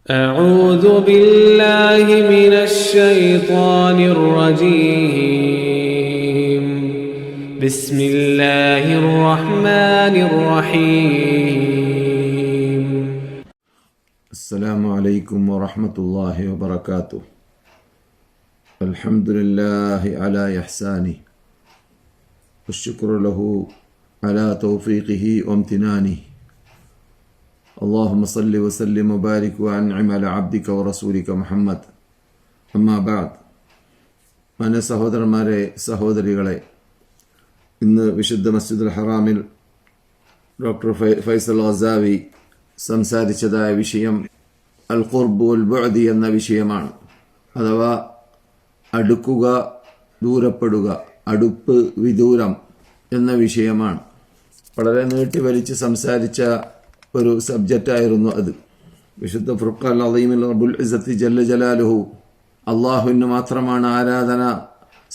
أعوذ بالله من الشيطان الرجيم بسم الله الرحمن الرحيم السلام عليكم ورحمة الله وبركاته. الحمد لله على إحسانه والشكر له على توفيقه وامتنانه. اللهم صل وسلم وبارك وأنعم على عبدك ورسولك محمد. أما بعد. മാന്യ സഹോദരന്മാരെ, സഹോദരികളെ, ഇന്ന് വിശുദ്ധ മസ്ജിദുൽ ഹറാമിൽ ഡോക്ടർ ഫൈസൽ ഗസാവി സംസാരിച്ചതായ വിഷയം അൽ ഖുർബ് വൽ ബുഅദ് എന്ന വിഷയമാണ്. അഥവാ അടുക്കുക, ദൂരപ്പെടുക, അടുപ്പ്, വിദൂരം എന്ന വിഷയമാണ്. വളരെ നീട്ടി വലിച്ച് സംസാരിച്ച ഒരു സബ്ജക്റ്റായിരുന്നു അത്. വിശുദ്ധ ഫുർഖാൻ അളീമിൽ റബ്ബുൽ ഇസ്സത്തി ജല്ല ജലാലുഹു അള്ളാഹുവിന് മാത്രമാണ് ആരാധന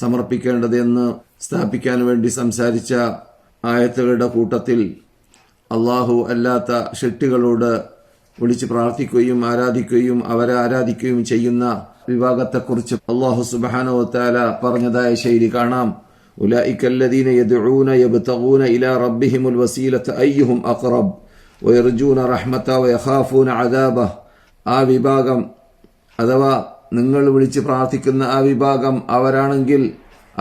സമർപ്പിക്കേണ്ടത് എന്ന് സ്ഥാപിക്കാൻ വേണ്ടി സംസാരിച്ച ആയത്തുകളുടെ കൂട്ടത്തിൽ അള്ളാഹു അല്ലാത്ത ശക്തികളോട് വിളിച്ച് പ്രാർത്ഥിക്കുകയും ആരാധിക്കുകയും അവരെ ആരാധിക്കുകയും ചെയ്യുന്ന വിഭാഗത്തെക്കുറിച്ച് അള്ളാഹു സുബ്ഹാനഹു വ തആല പറഞ്ഞതായ ശൈലി കാണാം. ഉലൈക അല്ലദീന യദ്ഊന യബ്തഗൂന ഇലാ റബ്ബിഹിമുൽ വസീലത അയ്യുഹും അഖറബ് വയർജൂന റഹ്മത വയഖാഫൂന അദാബഹ്. ആ വിഭാഗം അഥവാ നിങ്ങൾ വിളിച്ച് പ്രാർത്ഥിക്കുന്ന ആ വിഭാഗം അവരാണെങ്കിൽ,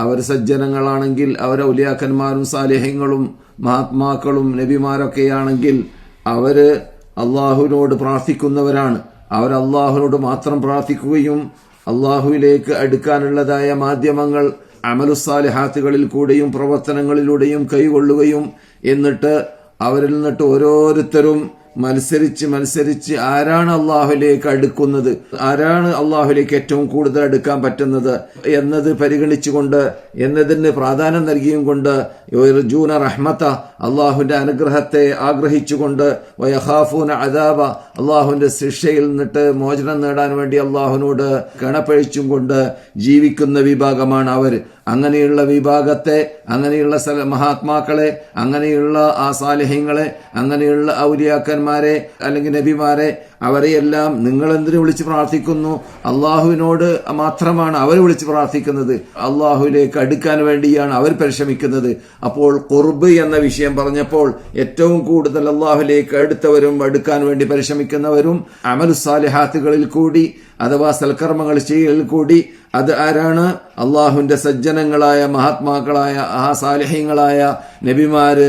അവർ സജ്ജനങ്ങളാണെങ്കിൽ, അവർ ഔലിയാക്കന്മാരും സാലിഹ്യങ്ങളും മഹാത്മാക്കളും നബിമാരൊക്കെയാണെങ്കിൽ അവര് അള്ളാഹുവിനോട് പ്രാർത്ഥിക്കുന്നവരാണ്. അവർ അള്ളാഹുവിനോട് മാത്രം പ്രാർത്ഥിക്കുകയും അള്ളാഹുവിലേക്ക് അടുക്കാനുള്ളതായ മാധ്യമങ്ങൾ അമലുസാലിഹാത്തുകളിൽ കൂടെയും പ്രവർത്തനങ്ങളിലൂടെയും കൈകൊള്ളുകയും എന്നിട്ട് അവരിൽ നിന്നിട്ട് ഓരോരുത്തരും മത്സരിച്ച് ആരാണ് അള്ളാഹുലേക്ക് അടുക്കുന്നത്, ആരാണ് അള്ളാഹുലേക്ക് ഏറ്റവും കൂടുതൽ അടുക്കാൻ പറ്റുന്നത് എന്നത് പരിഗണിച്ചുകൊണ്ട്, എന്നതിന് പ്രാധാന്യം നൽകിയും കൊണ്ട്, യർജൂന റഹ്മത അള്ളാഹുവിന്റെ അനുഗ്രഹത്തെ ആഗ്രഹിച്ചുകൊണ്ട്, വയഖാഫൂന അദാബ അള്ളാഹുവിന്റെ ശിക്ഷയിൽ നിന്നിട്ട് മോചനം നേടാൻ വേണ്ടി അള്ളാഹുവിനോട് കണപ്പഴിച്ചും കൊണ്ട് ജീവിക്കുന്ന വിഭാഗമാണ് അവർ. അങ്ങനെയുള്ള വിഭാഗത്തെ, അങ്ങനെയുള്ള മഹാത്മാക്കളെ, അങ്ങനെയുള്ള ആ സാലിഹ്യങ്ങളെ, അങ്ങനെയുള്ള ഔലിയാക്കന്മാരെ അല്ലെങ്കിൽ നബിമാരെ, അവരെയെല്ലാം നിങ്ങൾ എന്തിനു വിളിച്ച് പ്രാർത്ഥിക്കുന്നു? അള്ളാഹുവിനോട് മാത്രമാണ് അവർ വിളിച്ച് പ്രാർത്ഥിക്കുന്നത്. അള്ളാഹുവിലേക്ക് അടുക്കാൻ വേണ്ടിയാണ് അവർ പരിശ്രമിക്കുന്നത്. അപ്പോൾ ഖുർബ് എന്ന വിഷയം പറഞ്ഞപ്പോൾ ഏറ്റവും കൂടുതൽ അള്ളാഹുവിലേക്ക് അടുത്തവരും അടുക്കാൻ വേണ്ടി പരിശ്രമിക്കുന്നവരും അമലുസാലിഹാത്തുകളിൽ കൂടി അഥവാ സൽക്കർമ്മങ്ങൾ ചെയ്യലിൽ കൂടി അത് ആരാണ്? അള്ളാഹുവിന്റെ സജ്ജനങ്ങളായ മഹാത്മാക്കളായ ആ സാലിഹ്യങ്ങളായ നബിമാര്,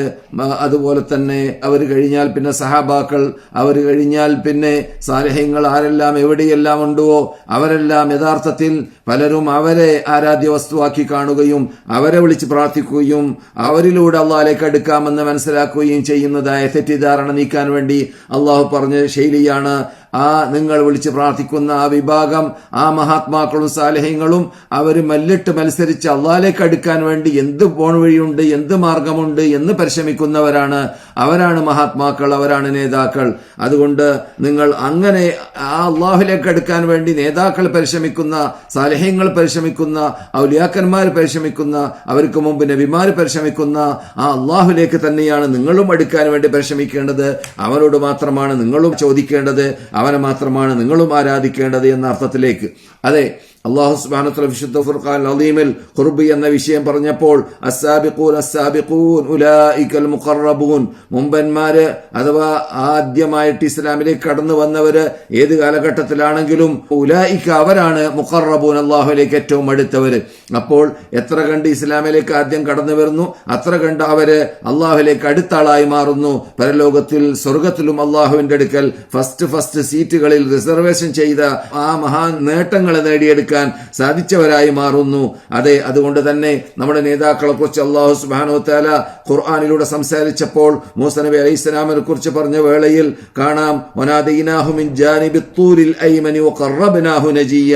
അതുപോലെ തന്നെ അവർ കഴിഞ്ഞാൽ പിന്നെ സഹാബാക്കൾ, അവർ കഴിഞ്ഞാൽ പിന്നെ സാലിഹ്യങ്ങൾ ആരെല്ലാം എവിടെയെല്ലാം ഉണ്ടോ അവരെല്ലാം യഥാർത്ഥത്തിൽ പലരും അവരെ ആരാധ്യ വസ്തുവാക്കി കാണുകയും അവരെ വിളിച്ച് പ്രാർത്ഥിക്കുകയും അവരിലൂടെ അള്ളാഹിലേക്ക് അടുക്കാമെന്ന് മനസ്സിലാക്കുകയും ചെയ്യുന്നതായ തെറ്റിദ്ധാരണ നീക്കാൻ വേണ്ടി അള്ളാഹു പറഞ്ഞ ശൈലിയാണ് ആ നിങ്ങൾ വിളിച്ച് പ്രാർത്ഥിക്കുന്ന ആ വിഭാഗം, ആ മഹാത്മാക്കളും സാലിഹ്യങ്ങളും അവർ മത്സരിച്ച് അള്ളാഹിലേക്ക് അടുക്കാൻ വേണ്ടി എന്ത് പോൺവഴിയുണ്ട്, എന്ത് മാർഗമുണ്ട് എന്ന് പരിശ്രമിക്കുന്നവരാണ്. അവരാണ് മഹാത്മാക്കൾ, അവരാണ് നേതാക്കൾ. അതുകൊണ്ട് നിങ്ങൾ അങ്ങനെ ആ അള്ളാഹുലേക്ക് അടുക്കാൻ വേണ്ടി നേതാക്കൾ പരിശ്രമിക്കുന്ന, സാലിഹ്യങ്ങൾ പരിശ്രമിക്കുന്ന, ഔലിയാക്കന്മാർ പരിശ്രമിക്കുന്ന, അവർക്ക് മുമ്പ് നബിമാർ പരിശ്രമിക്കുന്ന ആ അള്ളാഹുലേക്ക് തന്നെയാണ് നിങ്ങളും അടുക്കാൻ വേണ്ടി പരിശ്രമിക്കേണ്ടത്. അവനോട് മാത്രമാണ് നിങ്ങളും ചോദിക്കേണ്ടത്, അവനെ മാത്രമാണ് നിങ്ങളും ആരാധിക്കേണ്ടത് എന്ന അർത്ഥത്തിലേക്ക്. അതെ, അല്ലാഹു സുബ്ഹാനഹു വ തആല വിശുദ്ധ ഫുർഖാൻ അളീമിൽ ഖുർബ് എന്ന വിഷയം പറഞ്ഞപ്പോൾ അസ്സാബിഖൂൻ ഉലൈകൽ മുഖറബൂൻ, മുമ്പന്മാര് അഥവാ ആദ്യമായിട്ട് ഇസ്ലാമിലേക്ക് കടന്നു വന്നവര് ഏത് കാലഘട്ടത്തിലാണെങ്കിലും ഉലൈക അവരാണ് മുഖറബൂൻ, അള്ളാഹുവിലേക്ക് ഏറ്റവും അടുത്തവര്. അപ്പോൾ എത്ര കണ്ട് ഇസ്ലാമിലേക്ക് ആദ്യം കടന്നു വരുന്നു അത്ര കണ്ട് അവര് അള്ളാഹുവിലേക്ക് അടുത്ത ആളായി മാറുന്നു. പരലോകത്തിൽ സ്വർഗത്തിലും അള്ളാഹുവിന്റെ അടുക്കൽ ഫസ്റ്റ് സീറ്റുകളിൽ റിസർവേഷൻ ചെയ്ത ആ മഹാൻ നേട്ടങ്ങളെ നേടിയെടുക്കാൻ സാധിച്ചവരായി മാറുന്നു. അതെ, അതുകൊണ്ട് തന്നെ നമ്മുടെ നേതാക്കളെ കുറിച്ച് അല്ലാഹു സുബ്ഹാനഹു വ തആല ഖുർആനിലൂടെ സംസാരിച്ചപ്പോൾ മൂസാ നബി അലൈഹിസ്സലാമിനെ കുറിച്ച് പറഞ്ഞ വേളയിൽ കാണാം, വനാദൈനാഹു മിൻ ജാനിബി ത്തൂരിൽ ഐമനി വഖറബ്നാഹു നജിയ.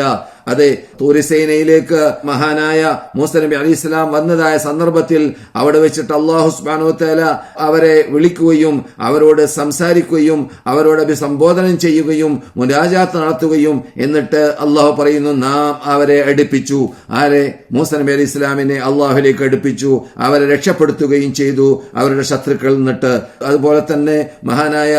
അതെ, തൂരിസേനയിലേക്ക് മഹാനായ മൂസ നബി അലൈഹി സ്വലാം വന്നതായ സന്ദർഭത്തിൽ അവിടെ വെച്ചിട്ട് അല്ലാഹു സുബ്ഹാനഹു വ തആല അവരെ വിളിക്കുകയും അവരോട് സംസാരിക്കുകയും അവരോട് അഭിസംബോധനം ചെയ്യുകയും മുനാജാത്ത് നടത്തുകയും എന്നിട്ട് അല്ലാഹു പറയുന്നു, നാം അവരെ അടുപ്പിച്ചു. ആരെ? മൂസ നബി അലൈഹി സ്വലാമിനെ അല്ലാഹുവിലേക്ക് അടുപ്പിച്ചു, അവരെ രക്ഷപ്പെടുത്തുകയും ചെയ്തു അവരുടെ ശത്രുക്കളിൽ നിന്നിട്ട്. അതുപോലെ തന്നെ മഹാനായ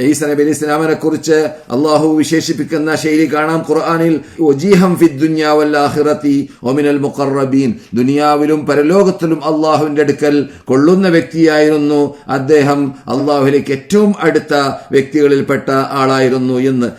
ഈസ നബി അലൈഹി സ്വലാമിനെ കുറിച്ച് അല്ലാഹു വിശേഷിപ്പിക്കുന്ന ശൈലി കാണാം ഖുർആനിൽ. വജീഹം ഫിദ് ദുനിയാ വൽ ആഖിറതി വമിനൽ മുഖറബീൻ. ദുനിയാവിലും പരലോകത്തിലും അല്ലാഹുവിന്റെ അടുക്കൽ കൊള്ളുന്ന വ്യക്തിയായിരുന്നു അദ്ദേഹം, അല്ലാഹുവിലേക്ക് ഏറ്റവും അടുത്ത വ്യക്തികളിൽപ്പെട്ട ആളായിരുന്നു എന്ന്.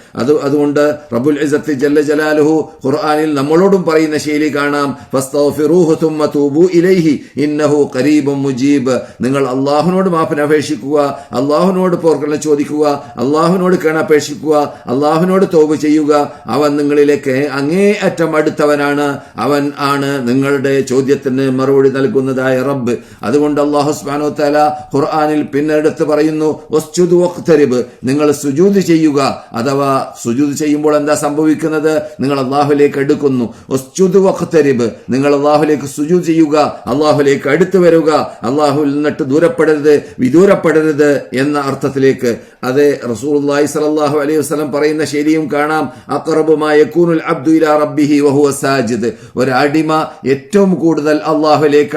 അതുകൊണ്ട് റബ്ബുൽ ഇസ്സത്ത് ജല്ല ജലാലുഹു ഖുർആനിൽ നമ്മളോടും പറയുന്ന ശൈലി കാണാം. ഫസ്തഗ്ഫിറൂഹു തുമ്മ തൂബു ഇലൈഹി ഇന്നഹു ഖരീബും മുജീബ്. നിങ്ങൾ അല്ലാഹുവിനോട് മാഫിന് അപേക്ഷിക്കുക, അല്ലാഹുവിനോട് പോർക്കലിനെ ചോദിക്കുക, അല്ലാഹുവിനോട് കേണപേക്ഷിക്കുക, അല്ലാഹുവിനോട് തൗബ ചെയ്യുക. അവൻ നിങ്ങളിലേക്ക് അങ്ങേയറ്റം അടുത്തവനാണ്, അവൻ ആണ് നിങ്ങളുടെ ചോദ്യത്തിന് മറുപടി നൽകുന്നതായ റബ്ബ്. അതുകൊണ്ട് അല്ലാഹു സുബ്ഹാനഹു വ തആല ഖുർആനിൽ പിന്നെടുത്ത് പറയുന്നു, വസ്ജുദു വഖ്തരിബ്. നിങ്ങൾ സുജൂദ് ചെയ്യുക. അഥവാ സുജൂദ് ചെയ്യുമ്പോൾ എന്താ സംഭവിക്കുന്നത്? നിങ്ങൾ അല്ലാഹുവിലേക്ക് അടുക്കുന്നു. വസ്ജുദു വഖ്തരിബ്. നിങ്ങൾ അല്ലാഹുവിലേക്ക് സുജൂദ് ചെയ്യുക, അല്ലാഹുവിലേക്ക് അടുത്തു വരിക, അല്ലാഹുവിൽ നിന്നിട്ട് ദൂരപ്പെടരുത്, വിദൂരപ്പെടരുത് എന്ന അർത്ഥത്തിലേക്ക്. അതെ, റസൂലുള്ളാഹി സ്വല്ലല്ലാഹു അലൈഹി വസല്ലം പറയുന്ന ശരിയും കാണാം. അഖറബു മാ യകൂനുൽ അബ്ദു ഇലാ റബ്ബിഹി വഹുവ സാജിദ്. ഒരു അടിമ ഏറ്റവും കൂടുതൽ അല്ലാഹുവിലേക്ക്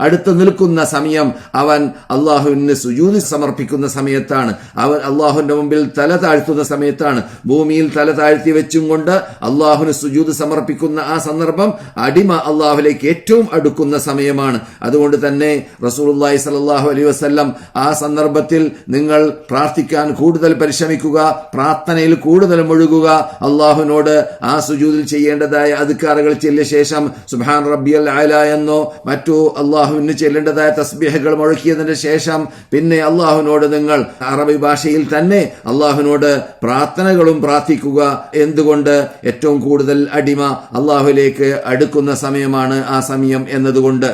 അടുത്തു നിൽക്കുന്ന സമയം അവൻ അല്ലാഹുവിന് സുജൂദ് സമർപ്പിക്കുന്ന സമയത്താണ്. അവൻ അല്ലാഹുവിന്റെ മുമ്പിൽ തല താഴ്ത്തുന്ന സമയത്താണ്. ഭൂമിയിൽ തല താഴ്ത്തി വെച്ചും കൊണ്ട് അല്ലാഹുവിന് സുജൂദ് സമർപ്പിക്കുന്ന ആ സന്ദർഭം അടിമ അല്ലാഹുവിലേക്ക് ഏറ്റവും അടുക്കുന്ന സമയമാണ്. അതുകൊണ്ട് തന്നെ റസൂലുള്ളാഹി സ്വല്ലല്ലാഹു അലൈഹി വസല്ലം ആ സന്ദർഭത്തിൽ നിങ്ങൾ പ്രാർത്ഥിക്കാൻ കൂടുതൽ പരിശ്രമിക്കുക, പ്രാർത്ഥനയിൽ കൂടുതൽ മുഴുകുക, അല്ലാഹുവിനോട് ആ സുജൂദിൽ ചെയ്യേണ്ടതായ അദ്കാറുകൾ ചെല്ലിയ ശേഷം സുബ്ഹാൻ റബ്ബിയൽ അഅല എന്നോ മറ്റു അല്ലാഹുവിന് ചെല്ലേണ്ടതായ തസ്ബീഹുകൾ മുഴക്കിയതിന് ശേഷം പിന്നെ അല്ലാഹുവിനോട് നിങ്ങൾ അറബി ഭാഷയിൽ തന്നെ അല്ലാഹുവിനോട് പ്രാർത്ഥനകളും പ്രാർത്ഥിക്കുക. എന്തുകൊണ്ട്? ഏറ്റവും കൂടുതൽ അടിമ അല്ലാഹുവിലേക്ക് അടുക്കുന്ന സമയമാണ് ആ സമയം എന്നതുകൊണ്ട്.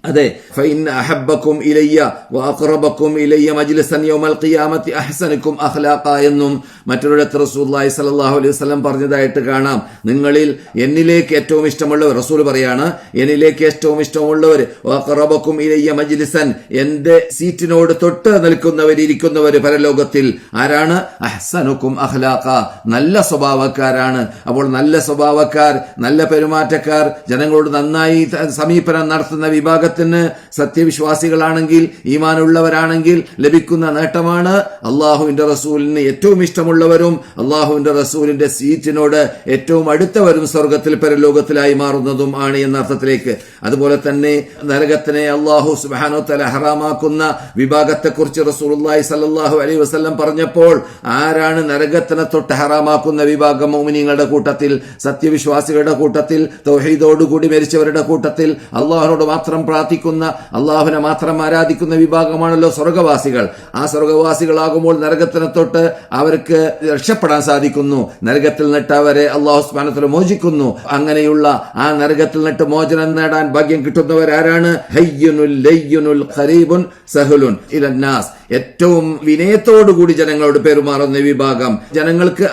അതെ, ഫഇന്ന അഹബ്ബക്കും ഇലയ്യ വഅഖറബക്കും ഇലയ്യ മജ്ലിസൻ യൗമൽ ഖിയാമത്തി അഹ്സനുക്കും അഖ്ലാഖ എന്നും മറ്റൊരിടത്ത് റസൂലുള്ളാഹി സ്വല്ലല്ലാഹു അലൈഹി വസല്ലം പറഞ്ഞതായിട്ട് കാണാം. നിങ്ങളിൽ എന്നിലേക്ക് ഏറ്റവും ഇഷ്ടമുള്ളവർ, റസൂൽ പറയാണ്, എന്നിലേക്ക് ഏറ്റവും ഇഷ്ടമുള്ളവർ വഅഖറബക്കും ഇലയ്യ മജ്ലിസൻ, എന്റെ സീറ്റിനോട് തൊട്ട് ഇരിക്കുന്നവർ പരലോകത്തിൽ ആരാണ്? അഹ്സനുക്കും അഖ്ലാഖ, നല്ല സ്വഭാവക്കാരാണ്. അപ്പോൾ നല്ല സ്വഭാവക്കാർ, നല്ല പെരുമാറ്റക്കാർ, ജനങ്ങളോട് നന്നായി സമീപനം നടത്തുന്ന വിഭാഗത്തിൽ സത്യവിശ്വാസികളാണെങ്കിൽ, ഈമാനുള്ളവരാണെങ്കിൽ ലഭിക്കുന്ന നേട്ടമാണ് അള്ളാഹുവിന്റെ റസൂലിന് ഏറ്റവും ഇഷ്ടമുള്ളവരും അള്ളാഹുവിന്റെ റസൂലിന്റെ സീറ്റിനോട് ഏറ്റവും അടുത്തവരും സ്വർഗത്തിൽ പരലോകത്തിലായി മാറുന്നതും ആണ് എന്ന അർത്ഥത്തിലേക്ക്. അതുപോലെ തന്നെ നരകത്തിനെ അള്ളാഹു സുബ്ഹാനഹു വ തആല ഹറാമാക്കുന്ന വിഭാഗത്തെക്കുറിച്ച് റസൂലുള്ളാഹി സ്വല്ലല്ലാഹു അലൈഹി വസല്ലം പറഞ്ഞപ്പോൾ ആരാണ് നരകത്തിനെ തൊട്ട് ഹറാമാക്കുന്ന വിഭാഗം? മുഅ്മിനീങ്ങളുടെ കൂട്ടത്തിൽ, സത്യവിശ്വാസികളുടെ കൂട്ടത്തിൽ, തൗഹീദോടുകൂടി മരിച്ചവരുടെ കൂട്ടത്തിൽ, അള്ളാഹുവിനോട് മാത്രം പ്രാർത്ഥിക്കുന്ന, അള്ളാഹുവിനെ മാത്രം ആരാധിക്കുന്ന വിഭാഗമാണല്ലോ സ്വർഗവാസികൾ. ആ സ്വർഗവാസികളാകുമ്പോൾ നരകത്തിനെ തൊട്ട് അവർക്ക് രക്ഷപ്പെടാൻ സാധിക്കുന്നു. നരകത്തിൽ നിന്നിട്ട് അവരെ അള്ളാഹു സുബ്ഹാനഹു വ തആല മോചിക്കുന്നു. അങ്ങനെയുള്ള ആ നരകത്തിൽ നിന്നിട്ട് മോചനം നേടാൻ ഭാഗ്യം കിട്ടുന്നവരാരാണ്? ഹയ്യുനുൽ ലയ്യുനുൽ ഖരീബുൻ സഹലുൻ ഇലന്നാസ്. ഏറ്റവും വിനയത്തോടുകൂടി ജനങ്ങളോട് പെരുമാറുന്ന വിഭാഗം. ജനങ്ങൾക്ക്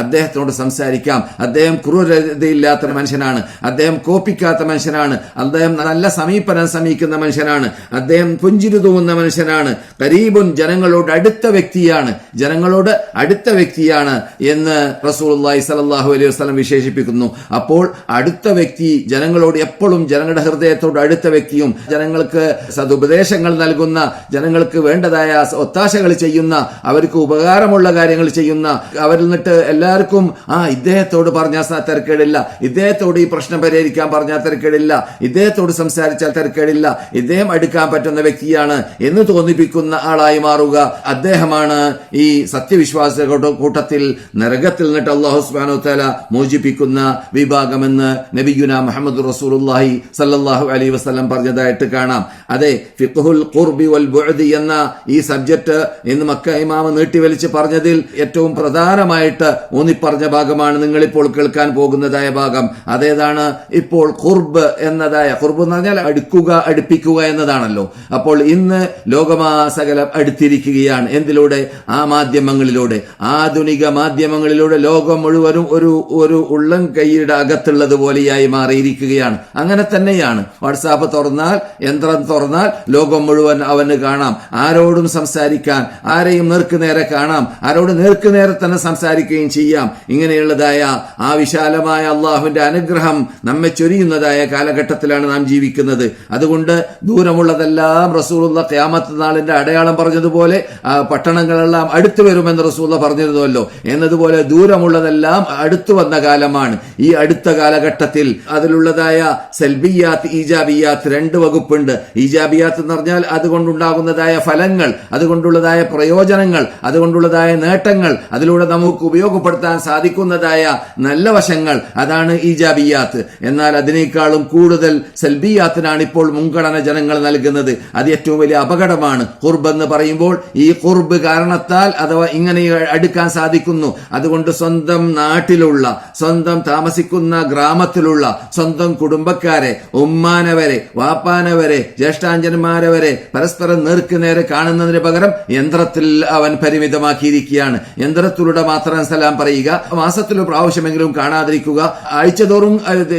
അദ്ദേഹത്തിനോട് സംസാരിക്കാം, അദ്ദേഹം ക്രൂരതയില്ലാത്ത മനുഷ്യനാണ്, അദ്ദേഹം കോപ്പിക്കാത്ത മനുഷ്യനാണ്, അദ്ദേഹം നല്ല സമീപനം സമീപിക്കുന്ന മനുഷ്യനാണ്, അദ്ദേഹം പുഞ്ചിരി തൂവുന്ന മനുഷ്യനാണ്, ഖരീബുൻ ജനങ്ങളോട് അടുത്ത വ്യക്തിയാണ് എന്ന് റസൂലുള്ളാഹി സ്വല്ലല്ലാഹു അലൈഹി വസല്ലം വിശേഷിപ്പിക്കുന്നു. അപ്പോൾ അടുത്ത വ്യക്തി ജനങ്ങളോട് എപ്പോഴും ജനങ്ങളുടെ ഹൃദയത്തോട് അടുത്ത വ്യക്തിയും ജനങ്ങൾക്ക് സതുപദേശങ്ങൾ നൽകുന്ന, ജനങ്ങൾക്ക് വേണ്ടതായ ഒത്താശകൾ ചെയ്യുന്ന, അവർക്ക് ഉപകാരമുള്ള കാര്യങ്ങൾ ചെയ്യുന്ന, അവരിൽ നിന്നിട്ട് എല്ലാവർക്കും ഇദ്ദേഹത്തോട് പറഞ്ഞാൽ തിരക്കേടില്ല, ഇദ്ദേഹത്തോട് ഈ പ്രശ്നം പരിഹരിക്കാൻ പറഞ്ഞാൽ തിരക്കേടില്ല, ഇദ്ദേഹത്തോട് സംസാരിച്ചാൽ തിരക്കേടില്ല, ഇദ്ദേഹം അടുക്കാൻ പറ്റുന്ന വ്യക്തിയാണ് എന്ന് തോന്നിപ്പിക്കുന്ന ആളായി മാറുക. അദ്ദേഹമാണ് ഈ സത്യവിശ്വാസികളുടെ കൂട്ടത്തിൽ നരകത്തിൽ നിന്നിട്ട് അല്ലാഹു സുബ്ഹാനഹു വ തആല മോചിപ്പിക്കുന്ന വിഭാഗമെന്ന് നബിയുനാ മുഹമ്മദ് റസൂലുള്ളാഹി സ്വല്ലല്ലാഹു അലൈഹി വസല്ലം പറഞ്ഞതായിട്ട് കാണാം. അതെ, ഫിഖ്ഹുൽ ഖുർബി വൽ ബുഅദി എന്ന ഈ സബ്ജക്ട് ഇന്ന് മക്ക ഇമാം നീട്ടിവലിച്ച് പറഞ്ഞതിൽ ഏറ്റവും പ്രധാനമായിട്ട് ഊന്നിപ്പറഞ്ഞ ഭാഗമാണ് നിങ്ങളിപ്പോൾ കേൾക്കാൻ പോകുന്നതായ ഭാഗം. അതേതാണ്? ഇപ്പോൾ ഖുർബ് എന്നതായ, ഖുർബ് എന്ന് പറഞ്ഞാൽ അടുക്കുക, അടുപ്പിക്കുക എന്നതാണല്ലോ. അപ്പോൾ ഇന്ന് ലോകമാസകലം അടുത്തിരിക്കുകയാണ്. എന്തിലൂടെ? ആ മാധ്യമങ്ങളിലൂടെ, ആധുനിക മാധ്യമങ്ങളിലൂടെ ലോകം മുഴുവനും ഒരു ഉള്ളം കൈയുടെ അകത്തുള്ളത് പോലെയായി മാറിയിരിക്കുകയാണ്. അങ്ങനെ തന്നെയാണ്. വാട്സാപ്പ് തുറന്നാൽ, യന്ത്രം തുറന്നാൽ ലോകം മുഴുവൻ അവന് കാണാം. ആരോടും സംസാരിക്കാൻ, ആരെയും നേർക്കുനേരെ കാണാം, ആരോട് നേർക്കുനേരെ തന്നെ സംസാരിക്കുകയും ചെയ്യാം. ഇങ്ങനെയുള്ളതായ ആ വിശാലമായ അള്ളാഹുവിന്റെ അനുഗ്രഹം നമ്മെ ചൊരിയുന്നതായ കാലഘട്ടത്തിലാണ് നാം ജീവിക്കുന്നത്. അതുകൊണ്ട് ദൂരമുള്ളതെല്ലാം റസൂലുള്ള ഖിയാമത്ത് നാളിന്റെ അടയാളം പറഞ്ഞതുപോലെ പട്ടണങ്ങളെല്ലാം അടുത്തു വരുമെന്ന് റസൂലുള്ള പറഞ്ഞിരുന്നല്ലോ. എന്നതുപോലെ ദൂരമുള്ളതെല്ലാം അടുത്തു വന്ന കാലമാണ്. ഈ അടുത്ത കാലഘട്ടത്തിൽ അതിലുള്ളതായ സൽബിയാത്ത്, ഈജാബിയാത്ത് രണ്ട് വകുപ്പുണ്ട്. ഈജാബിയാത്ത് എന്ന് പറഞ്ഞാൽ അതുകൊണ്ടുണ്ടാകുന്നതായ ഫലങ്ങൾ, അതുകൊണ്ടുള്ളതായ പ്രയോജനങ്ങൾ, അതുകൊണ്ടുള്ളതായ നേട്ടങ്ങൾ, അതിലൂടെ നമുക്ക് ഉപയോഗപ്പെടുത്താൻ സാധിക്കുന്നതായ നല്ല വശങ്ങൾ, അതാണ് ഈജാബിയാത്ത്. എന്നാൽ അതിനേക്കാളും കൂടുതൽ സൽബിയാത്തിനാണ് ഇപ്പോൾ മുൻഗണന ജനങ്ങൾ നൽകുന്നത്. അത് ഏറ്റവും വലിയ അപകടമാണ്. ഖുർബ് എന്ന് പറയുമ്പോൾ ഈ ഖുർബ് കാരണത്താൽ അഥവാ ഇങ്ങനെ അടുക്കാൻ സാധിക്കുന്നു. അതുകൊണ്ട് സ്വന്തം നാട്ടിലുള്ള, സ്വന്തം താമസിക്കുന്ന ഗ്രാമത്തിലുള്ള സ്വന്തം കുടുംബക്കാരെ, ഉമ്മാനവരെ, വാപ്പാനവരെ, ജ്യേഷ്ഠാഞ്ജന്മാരെ വരെ പരസ്പരം നേർക്കുനേരെ കാണുന്നതിന് പകരം യന്ത്രത്തിൽ അവൻ പരിമിതമാക്കിയിരിക്കുകയാണ്. യന്ത്രത്തിലൂടെ മാത്രം സലാം പറയുക, മാസത്തിലൊരു പ്രാവശ്യമെങ്കിലും കാണാതിരിക്കുക, ആഴ്ചതോറും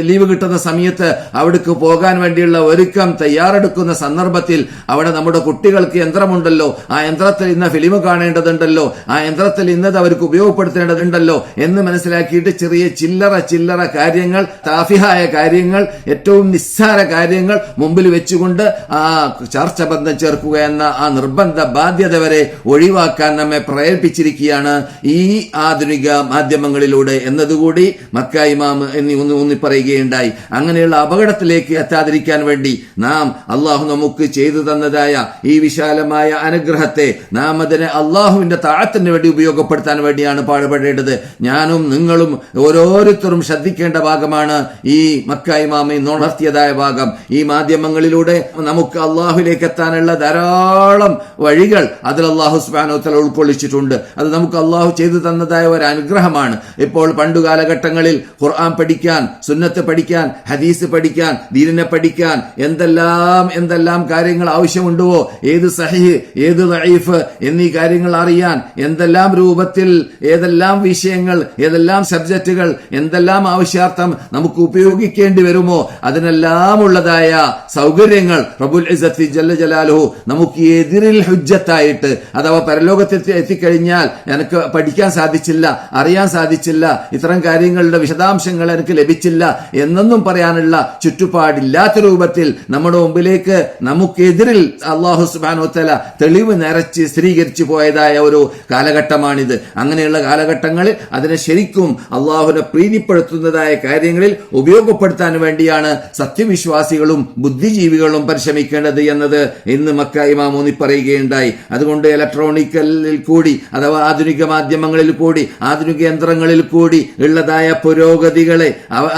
ലീവ് കിട്ടുന്ന സമയത്ത് അവിടേക്ക് പോകാൻ വേണ്ടിയുള്ള ഒരുക്കം തയ്യാറെടുക്കുന്ന സന്ദർഭത്തിൽ അവിടെ നമ്മുടെ കുട്ടികൾക്ക് യന്ത്രമുണ്ടല്ലോ, ആ യന്ത്രത്തിൽ ഇന്ന് ഫിലിം കാണേണ്ടതുണ്ടല്ലോ, ആ യന്ത്രത്തിൽ ഇന്നത് അവർക്ക് ഉപയോഗപ്പെടുത്തേണ്ടതുണ്ടല്ലോ എന്ന് മനസ്സിലാക്കിയിട്ട് ചെറിയ ചില്ലറ കാര്യങ്ങൾ, താഫിഹായ കാര്യങ്ങൾ, ഏറ്റവും നിസ്സാര കാര്യങ്ങൾ മുമ്പിൽ വെച്ചുകൊണ്ട് ആ ചർച്ച ബന്ധം ചേർക്കുക എന്ന ആ നിർബന്ധ ബാധ്യത വരെ ഒഴിവാക്കാൻ നമ്മെ പ്രേരിപ്പിച്ചിരിക്കുകയാണ് ഈ ആധുനിക മാധ്യമങ്ങളിലൂടെ എന്നതുകൂടി മക്ക ഇമാം ഊന്നി പറയുകയുണ്ടായി. അങ്ങനെയുള്ള അപകടത്തിലേക്ക് എത്താതിരിക്കാൻ വേണ്ടി നാം അള്ളാഹു നമുക്ക് ചെയ്തു തന്നതായ ഈ വിശാലമായ അനുഗ്രഹത്തെ നാം അതിനെ അള്ളാഹുവിന്റെ താഴത്തിന് വേണ്ടി ഉപയോഗപ്പെടുത്താൻ വേണ്ടിയാണ് പാടുപെടേണ്ടത്. ഞാനും നിങ്ങളും ഓരോരുത്തരും ശ്രദ്ധിക്കേണ്ട ഭാഗമാണ് ഈ മക്ക ഇമാം ഉണർത്തിയതായ ഭാഗം. ഈ മാധ്യമങ്ങളിലൂടെ നമുക്ക് അള്ളാഹുലേക്ക് എത്താനുള്ള ധാരാളം വഴികൾ അതിൽ അള്ളാഹു സുബ്ഹാനഹു വ തആല ഉൾക്കൊള്ളിച്ചിട്ടുണ്ട്. അത് നമുക്ക് അള്ളാഹു ചെയ്തു തന്നതായ ഒരു അനുഗ്രഹമാണ്. ഇപ്പോൾ പണ്ടു കാലഘട്ടങ്ങളിൽ ഖുർആൻ പഠിക്കാൻ, സുന്നത്ത് പഠിക്കാൻ, ഹദീസ് പഠിക്കാൻ, ദീനിനെ പഠിക്കാൻ എന്തെല്ലാം കാര്യങ്ങൾ ആവശ്യമുണ്ടോ, ഏത് സഹീഹ്, ഏത് ദഈഫ് എന്നീ കാര്യങ്ങൾ അറിയാൻ എന്തെല്ലാം രൂപത്തിൽ, ഏതെല്ലാം വിഷയങ്ങൾ, ഏതെല്ലാം സബ്ജക്റ്റുകൾ, എന്തെല്ലാം ആവശ്യാർത്ഥം നമുക്ക് ഉപയോഗിക്കേണ്ടി വരുമോ അതിനെല്ലാം ഉള്ളതായ സൗകര്യങ്ങൾ റബ്ബുൽ ഇസ്സത്തി ജല്ല ജലാലുഹു നമുക്ക് എതിരിൽ ഹുജ്ജത്തായിട്ട്, അഥവാ പരലോകത്തിൽ എത്തിക്കഴിഞ്ഞാൽ എനിക്ക് പഠിക്കാൻ സാധിച്ചില്ല, അറിയാൻ സാധിച്ചില്ല, ഇത്തരം കാര്യങ്ങളുടെ വിശദാംശങ്ങൾ എനിക്ക് ലഭിച്ചില്ല എന്നൊന്നും പറയാനുള്ള ചുറ്റുപാടില്ലാത്ത രൂപത്തിൽ നമ്മുടെ മുമ്പിലേക്ക് നമുക്കെതിരിൽ അല്ലാഹു സുബ്ഹാനഹു വ തആല തെളിവ് നിറച്ച് സ്ഥിരീകരിച്ചു പോയതായ ഒരു കാലഘട്ടമാണിത്. അങ്ങനെയുള്ള കാലഘട്ടങ്ങളിൽ അതിനെ ശരിക്കും അള്ളാഹുവിനെ പ്രീതിപ്പെടുത്തുന്നതായ കാര്യങ്ങളിൽ ഉപയോഗപ്പെടുത്താൻ വേണ്ടിയാണ് സത്യവിശ്വാസികളും ബുദ്ധിജീവികളും പരിശ്രമിക്കേണ്ടത് എന്നത് ഇന്ന് മക്ക ഇമാം ഊന്നി പറയുകയുണ്ടായി. അതുകൊണ്ട് ഇലക്ട്രോണിക്കലിൽ കൂടി, അഥവാ ആധുനിക മാധ്യമങ്ങളിൽ കൂടി, ആധുനിക യന്ത്രങ്ങളിൽ കൂടി ഉള്ളതായ പുരോഗതികളെ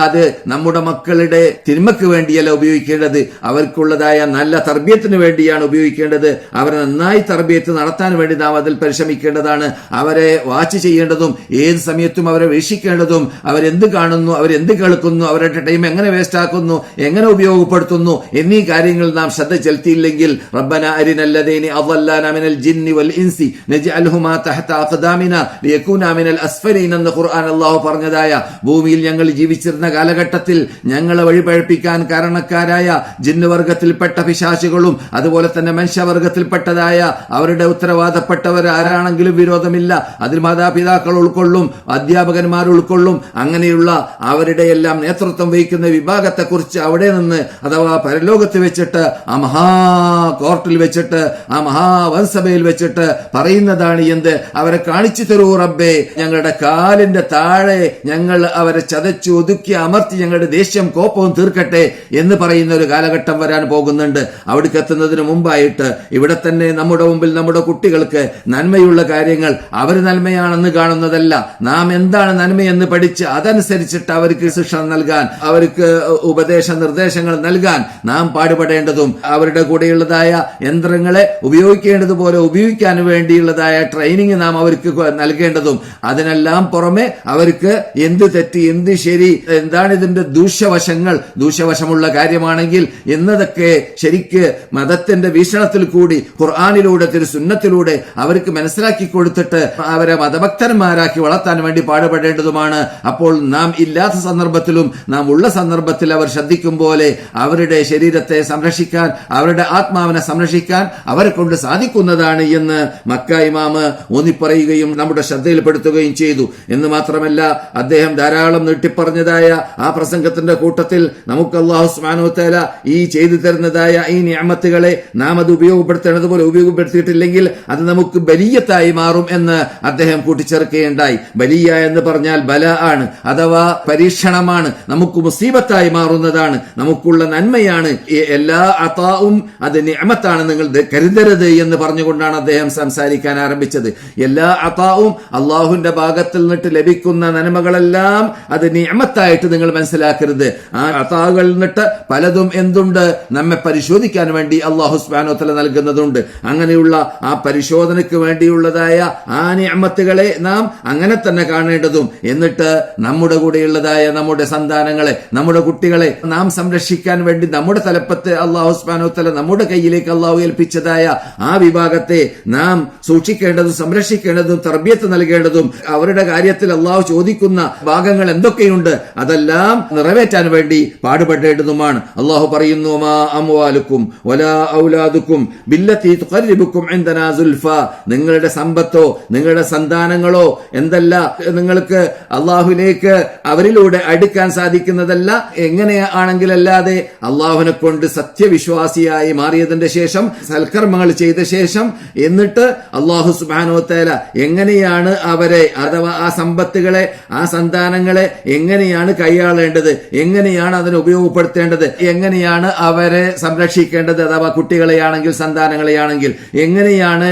അത് നമ്മുടെ മക്കളുടെ തിന്മയ്ക്ക് വേണ്ടിയല്ല ഉപയോഗിക്കേണ്ടത്, അവർക്കുള്ളതായ നല്ല തർബിയത്തിന് വേണ്ടിയാണ് ഉപയോഗിക്കേണ്ടത്. അവരെ നന്നായി തർബിയത്ത് നടത്താൻ വേണ്ടി നാം അതിൽ പരിശ്രമിക്കേണ്ടതാണ്. അവരെ വാച്ച് ചെയ്യേണ്ടതും ഏത് സമയത്തും അവരെ വീക്ഷിക്കേണ്ടതും, അവരെന്ത് കാണുന്നു, അവരെന്ത് കേൾക്കുന്നു, അവരുടെ ടൈം എങ്ങനെ വേസ്റ്റ് ആക്കുന്നു, എങ്ങനെ ഉപയോഗപ്പെടുത്തുന്നു എന്നീ കാര്യങ്ങൾ നാം ശ്രദ്ധ ചെലുത്തിയില്ലെങ്കിൽ റബ്ബന അരിനല്ലദീനി അദല്ലാന മിനൽ ജിന്നി വൽ ഇൻസി നജ്അൽഹുമാ തഹത അഖദാമിനാ ലിയകൂനാ മിനൽ അസ്ഫലീൻ എന്ന് ഖുർആൻ അല്ലാഹു പറഞ്ഞതായ ഭൂമിയിൽ ഞങ്ങൾ ജീവിച്ചിരുന്ന കാലഘട്ടത്തിൽ ഞങ്ങളെ വഴിപഴപ്പിക്കാൻ കാരണക്കാരായ ജിന്നുവർഗത്തിൽപ്പെട്ട പിശാചുകളും അതുപോലെ തന്നെ മനുഷ്യവർഗത്തിൽപ്പെട്ടതായ അവരുടെ ഉത്തരവാദപ്പെട്ടവർ ആരാണെങ്കിലും വിരോധമില്ല. അതിൽ മാതാപിതാക്കൾ ഉൾക്കൊള്ളും, അധ്യാപകന്മാർ ഉൾക്കൊള്ളും. അങ്ങനെയുള്ള അവരുടെ എല്ലാം നേതൃത്വം വഹിക്കുന്ന വിഭാഗത്തെക്കുറിച്ച് അവിടെ നിന്ന്, അഥവാ പരലോകത്ത് വെച്ചിട്ട്, ആ മഹാ കോർട്ടിൽ വെച്ചിട്ട്, ആ മഹാവൻസഭയിൽ വെച്ചിട്ട് പറയുന്നതാണ് എന്ത്? അവരെ കാണിച്ചു തരൂ റബ്ബേ, ഞങ്ങളുടെ കാലിന്റെ താഴെ ഞങ്ങൾ അവരെ ചതച്ചു ഒതുക്കി അമർത്തി ഞങ്ങളുടെ ദേഷ്യം കോപവും തീർക്കട്ടെ എന്ന് പറയുന്ന ഒരു കാലഘട്ടം വരാൻ പോകുന്നുണ്ട്. അവിടേക്ക് എത്തുന്നതിന് മുമ്പായിട്ട് ഇവിടെ തന്നെ നമ്മുടെ മുമ്പിൽ നമ്മുടെ കുട്ടികൾക്ക് നന്മയുള്ള കാര്യങ്ങൾ അവർ നന്മയാണെന്ന് കാണുന്നതല്ല, നാം എന്താണ് നന്മയെന്ന് പഠിച്ച് അതനുസരിച്ചിട്ട് അവർക്ക് ശിക്ഷ നൽകാൻ, അവർക്ക് നിർദ്ദേശങ്ങൾ നൽകാൻ നാം പാടുപെടേണ്ടതും അവരുടെ കൂടെയുള്ളതായ യന്ത്രങ്ങളെ ഉപയോഗിക്കേണ്ടതുപോലെ ഉപയോഗിക്കാൻ വേണ്ടിയുള്ളതായ ട്രെയിനിങ് നാം അവർക്ക് നൽകേണ്ടതും, അതിനെല്ലാം പുറമെ അവർക്ക് എന്ത് തെറ്റ്, എന്ത് ശരി, എന്താണ് ഇതിന്റെ ദൂഷ്യവശമുള്ള കാര്യമാണെങ്കിൽ എന്നതൊക്കെ ശരിക്ക് മതത്തിന്റെ വീക്ഷണത്തിൽ കൂടി ഖുർആനിലൂടെ തിരുസുന്നത്തിലൂടെ അവർക്ക് മനസ്സിലാക്കി കൊടുത്തിട്ട് അവരെ മതഭക്തന്മാരാക്കി വളർത്താൻ വേണ്ടി പാടുപെടേണ്ടതുമാണ്. അപ്പോൾ നാം ഇല്ലാത്ത സന്ദർഭത്തിലും നാം ഉള്ള സന്ദർഭത്തിൽ അവർ ശ്രദ്ധിക്കും പോലെ അവരുടെ ശരീരത്തെ സംരക്ഷിക്കാൻ, അവരുടെ ആത്മാവിനെ സംരക്ഷിക്കാൻ അവരെ കൊണ്ട് സാധിക്കുന്നതാണ് എന്ന് മക്ക ഇമാമ് ഊന്നിപ്പറയുകയും നമ്മുടെ ശ്രദ്ധയിൽപ്പെടുത്തുകയും ചെയ്തു. എന്ന് മാത്രമല്ല, അദ്ദേഹം ധാരാളം നീട്ടിപ്പറഞ്ഞതായ ആ പ്രസംഗത്തിന്റെ കൂട്ടത്തിൽ നമുക്ക് അല്ലാഹു സുബ്ഹാനഹു വ തആല ഈ ചെയ്തു തരുന്നതായ ഈ നിഅമത്തുകളെ നാം അത് ഉപയോഗപ്പെടുത്തേണ്ടതുപോലെ ഉപയോഗപ്പെടുത്തിയിട്ടില്ലെങ്കിൽ അത് നമുക്ക് ബലിയത്തായി മാറും എന്ന് അദ്ദേഹം കൂട്ടിച്ചേർക്കുകയുണ്ടായി. ബലിയ എന്ന് പറഞ്ഞാൽ ബല ആണ്, അഥവാ പരീക്ഷണമാണ്, നമുക്ക് മുസീബത്തായി മാറുന്നതാണ്, നമുക്കുള്ള നന്മയാണ്. എല്ലാ അതാവും അത് നിഅമത്താണ്, നിങ്ങൾ കരുതരുത് എന്ന് പറഞ്ഞുകൊണ്ടാണ് അദ്ദേഹം സംസാരിക്കാൻ ആരംഭിച്ചത്. എല്ലാ അതാവും അള്ളാഹുവിന്റെ ഭാഗത്തിൽ നിന്നിട്ട് ലഭിക്കുന്ന നന്മകളെല്ലാം അത് നിഅമത്തായിട്ട് നിങ്ങൾ മനസ്സിലാക്കരുത്. ആ അതാകളിൽ നിന്നിട്ട് പലതും എന്തുണ്ട്, നമ്മെ പരിശോധിക്കാൻ വേണ്ടി അല്ലാഹു സുബ്ഹാനഹു വ തആല നൽകുന്നതുണ്ട്. അങ്ങനെയുള്ള ആ പരിശോധനയ്ക്ക് വേണ്ടിയുള്ളതായ ആ നിഅമത്തുകളെ നാം അങ്ങനെ തന്നെ കാണേണ്ടതും, എന്നിട്ട് നമ്മുടെ കൂടെയുള്ളതായ നമ്മുടെ സന്താനങ്ങളെ, നമ്മുടെ കുട്ടികളെ നാം സംരക്ഷിക്കാൻ വേണ്ടി നമ്മുടെ തലപ്പത്ത് അല്ലാഹു സുബ്ഹാനഹു വ തആല നമ്മുടെ കയ്യിലേക്ക് അല്ലാഹു ഏൽപ്പിച്ചതായ ആ വിഭാഗത്തെ നാം സൂക്ഷിക്കേണ്ടതും സംരക്ഷിക്കേണ്ടതും തർബിയത്ത് നൽകേണ്ടതും, അവരുടെ കാര്യത്തിൽ അല്ലാഹു ചോദിക്കുന്ന ഭാഗങ്ങൾ എന്തൊക്കെയുണ്ട് അതെല്ലാം നിറവേറ്റാൻ വേണ്ടി പാടുപെടേണ്ടതുമാണ്. അല്ലാഹു പറയുന്നു, മാ അംവാലുക്കും വലാ ഔലാദുക്കും ബില്ലത്തി തുഖർരിബുക്കും ഇൻദനാ സുൽഫ. നിങ്ങളുടെ സമ്പത്തോ നിങ്ങളുടെ സന്താനങ്ങളോ എന്തല്ല നിങ്ങൾക്ക് അള്ളാഹുവിലേക്ക് അവരിലൂടെ അടുക്കാൻ സാധിക്കുന്നതല്ല. എങ്ങനെയാണെങ്കിലല്ലാതെ അള്ളാഹുവിനെ കൊണ്ട് സത്യവിശ്വാസിയായി മാറിയതിന്റെ ശേഷം, സൽക്കർമ്മങ്ങൾ ചെയ്ത ശേഷം, എന്നിട്ട് അള്ളാഹു സുബ്ഹാനഹു വ തആല എങ്ങനെയാണ് അവരെ, അഥവാ ആ സമ്പത്തുകളെ, ആ സന്താനങ്ങളെ എങ്ങനെയാണ് കൈയാളേണ്ടത്, എങ്ങനെയാണ് അതിനെ ഉപയോഗപ്പെടുത്തേണ്ടത്, എങ്ങനെയാണ് അവരെ സംരക്ഷിക്കേണ്ടത്, അഥവാ കുട്ടികളെയാണെങ്കിൽ സന്താനങ്ങളെയാണെങ്കിൽ എങ്ങനെയാണ്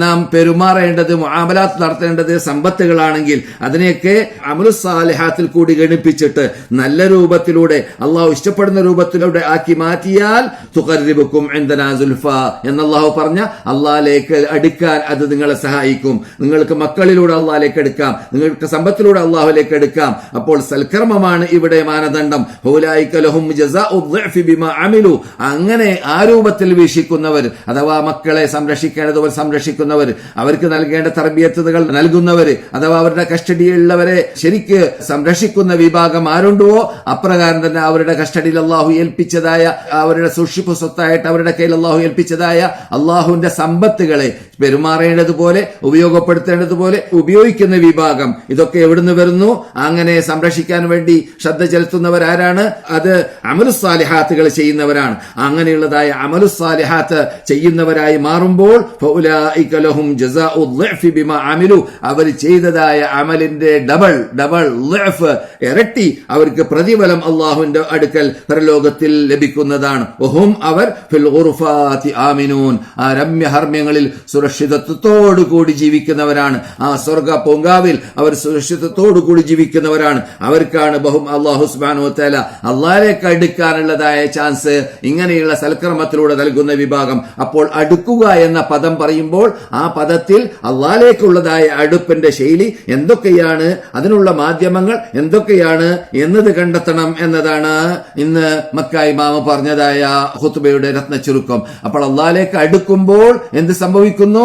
നാം പെരുമാറേണ്ടത്, മുആമലാത്ത് നടത്തേണ്ടത്, സമ്പത്തുകളാണെങ്കിൽ അതിനെയൊക്കെ അമലു സാലിഹാത്തിൽ കൂടി ഗണിപ്പിച്ചിട്ട് നല്ല രൂപത്തിലൂടെ അള്ളാഹു ഇഷ്ടപ്പെടുന്ന രൂപത്തിലൂടെ ആക്കി മാറ്റിയാൽ തുഖർരിബുക്കും ഇൻദനാ സുൽഫ എന്ന് അള്ളാഹു പറഞ്ഞ അള്ളാഹിലേക്ക് അടുക്കാൻ അത് നിങ്ങളെ സഹായിക്കും. നിങ്ങൾക്ക് മക്കളിലൂടെ അള്ളാഹിലേക്ക് എടുക്കാം, നിങ്ങൾക്ക് സമ്പത്തിലൂടെ അള്ളാഹുലേക്ക് എടുക്കാം. അപ്പോൾ സൽക്കർമ്മമാണ് ഇവിടെ മാനദണ്ഡം. ഹൗലായിക ലഹും ജസാഉ ദ്ദിഅഫി ബിമാ അമിലു. അങ്ങനെ ആ രൂപത്തിൽ വീക്ഷിക്കുന്നവർ, അഥവാ മക്കളെ സംരക്ഷിക്കേണ്ടതുപോലെ സംരക്ഷിക്കുന്നവർ, അവർക്ക് നൽകേണ്ട തർബിയത്തുകൾ നൽകുന്നവർ, അഥവാ അവരുടെ കസ്റ്റഡിയിലുള്ളവരെ ശരിക്ക് സംരക്ഷിക്കുന്ന വിഭാഗം ആരുണ്ടോ അപ്രകാരം തന്നെ അവരുടെ കസ്റ്റഡിയിൽ അള്ളാഹു ഏൽപ്പിച്ചതായ, അവരുടെ സൂക്ഷിപ്പ് സ്വത്തായിട്ട് അവരുടെ കയ്യിൽ അള്ളാഹു ഏൽപ്പിച്ചതായ അള്ളാഹുവിന്റെ സമ്പത്തുകളെ പെരുമാറേണ്ടതുപോലെ ഉപയോഗപ്പെടുത്തേണ്ടതുപോലെ ഉപയോഗിക്കുന്ന വിഭാഗം. ഇതൊക്കെ എവിടുന്ന് വരുന്നു? അങ്ങനെ സംരക്ഷിക്കാൻ വേണ്ടി ശ്രദ്ധ ചെലുത്തുന്നവരാരാണ്? അത് അമലുസ്സാലിഹാത്തുകൾ ചെയ്യുന്നവരാണ്. അങ്ങനെയുള്ളതായ അമലുസ്സാലിഹാത്ത് ചെയ്യുന്നവരായി മാറുമ്പോൾ ഫൗലായിക ലഹും ജസാഉ ദ്ദിഅഫി ബിമാ അമിലു. അവർ ചെയ്തതായ അമലിന്റെ ഡബിൾ ളിഅഫ്, ഇരട്ടി അവർക്ക് പ്രതിഫലം അല്ലാഹുവിന്റെ അടുക്കൽ പരലോകത്തിൽ ലഭിക്കുന്നതാണ്. വഹും അവർ ഫിൽ ഗുർഫാതി ആമിനൂൻ. ആ രമ്യഹർമ്മ്യങ്ങളിൽ സുരക്ഷിതത്വത്തോടുകൂടി ജീവിക്കുന്നവരാണ്. ആ സ്വർഗ പൂങ്കാവിൽ അവർ സുരക്ഷിതത്വത്തോടുകൂടി ജീവിക്കുന്നവരാണ്. അവർക്കാണ് അല്ലാഹു സുബ്ഹാനഹു വ തആല അല്ലാഹുവിലേക്ക് അടുക്കാനുള്ളതായ ചാൻസ് ഇങ്ങനെയുള്ള സൽക്കർമ്മത്തിലൂടെ നൽകുന്ന വിഭാഗം. അപ്പോൾ അടുക്കുക എന്ന പദം പറയുമ്പോൾ ആ പദത്തിൽ അല്ലാഹുവിലേക്കുള്ളതായ അടുപ്പിന്റെ ശൈലി എന്തൊക്കെയാണ്, അതിനുള്ള മാധ്യമങ്ങൾ എന്തൊക്കെയാണ് എന്നത് കണ്ടെത്തണം എന്നതാണ് ഇന്ന് മക്ക ഇമാമ് പറഞ്ഞതായ ഖുത്ബയുടെ രത്ന ചുരുക്കം. അപ്പോൾ അല്ലാഹുവിലേക്ക് അടുക്കുമ്പോൾ എന്ത് സംഭവിക്കുന്നു?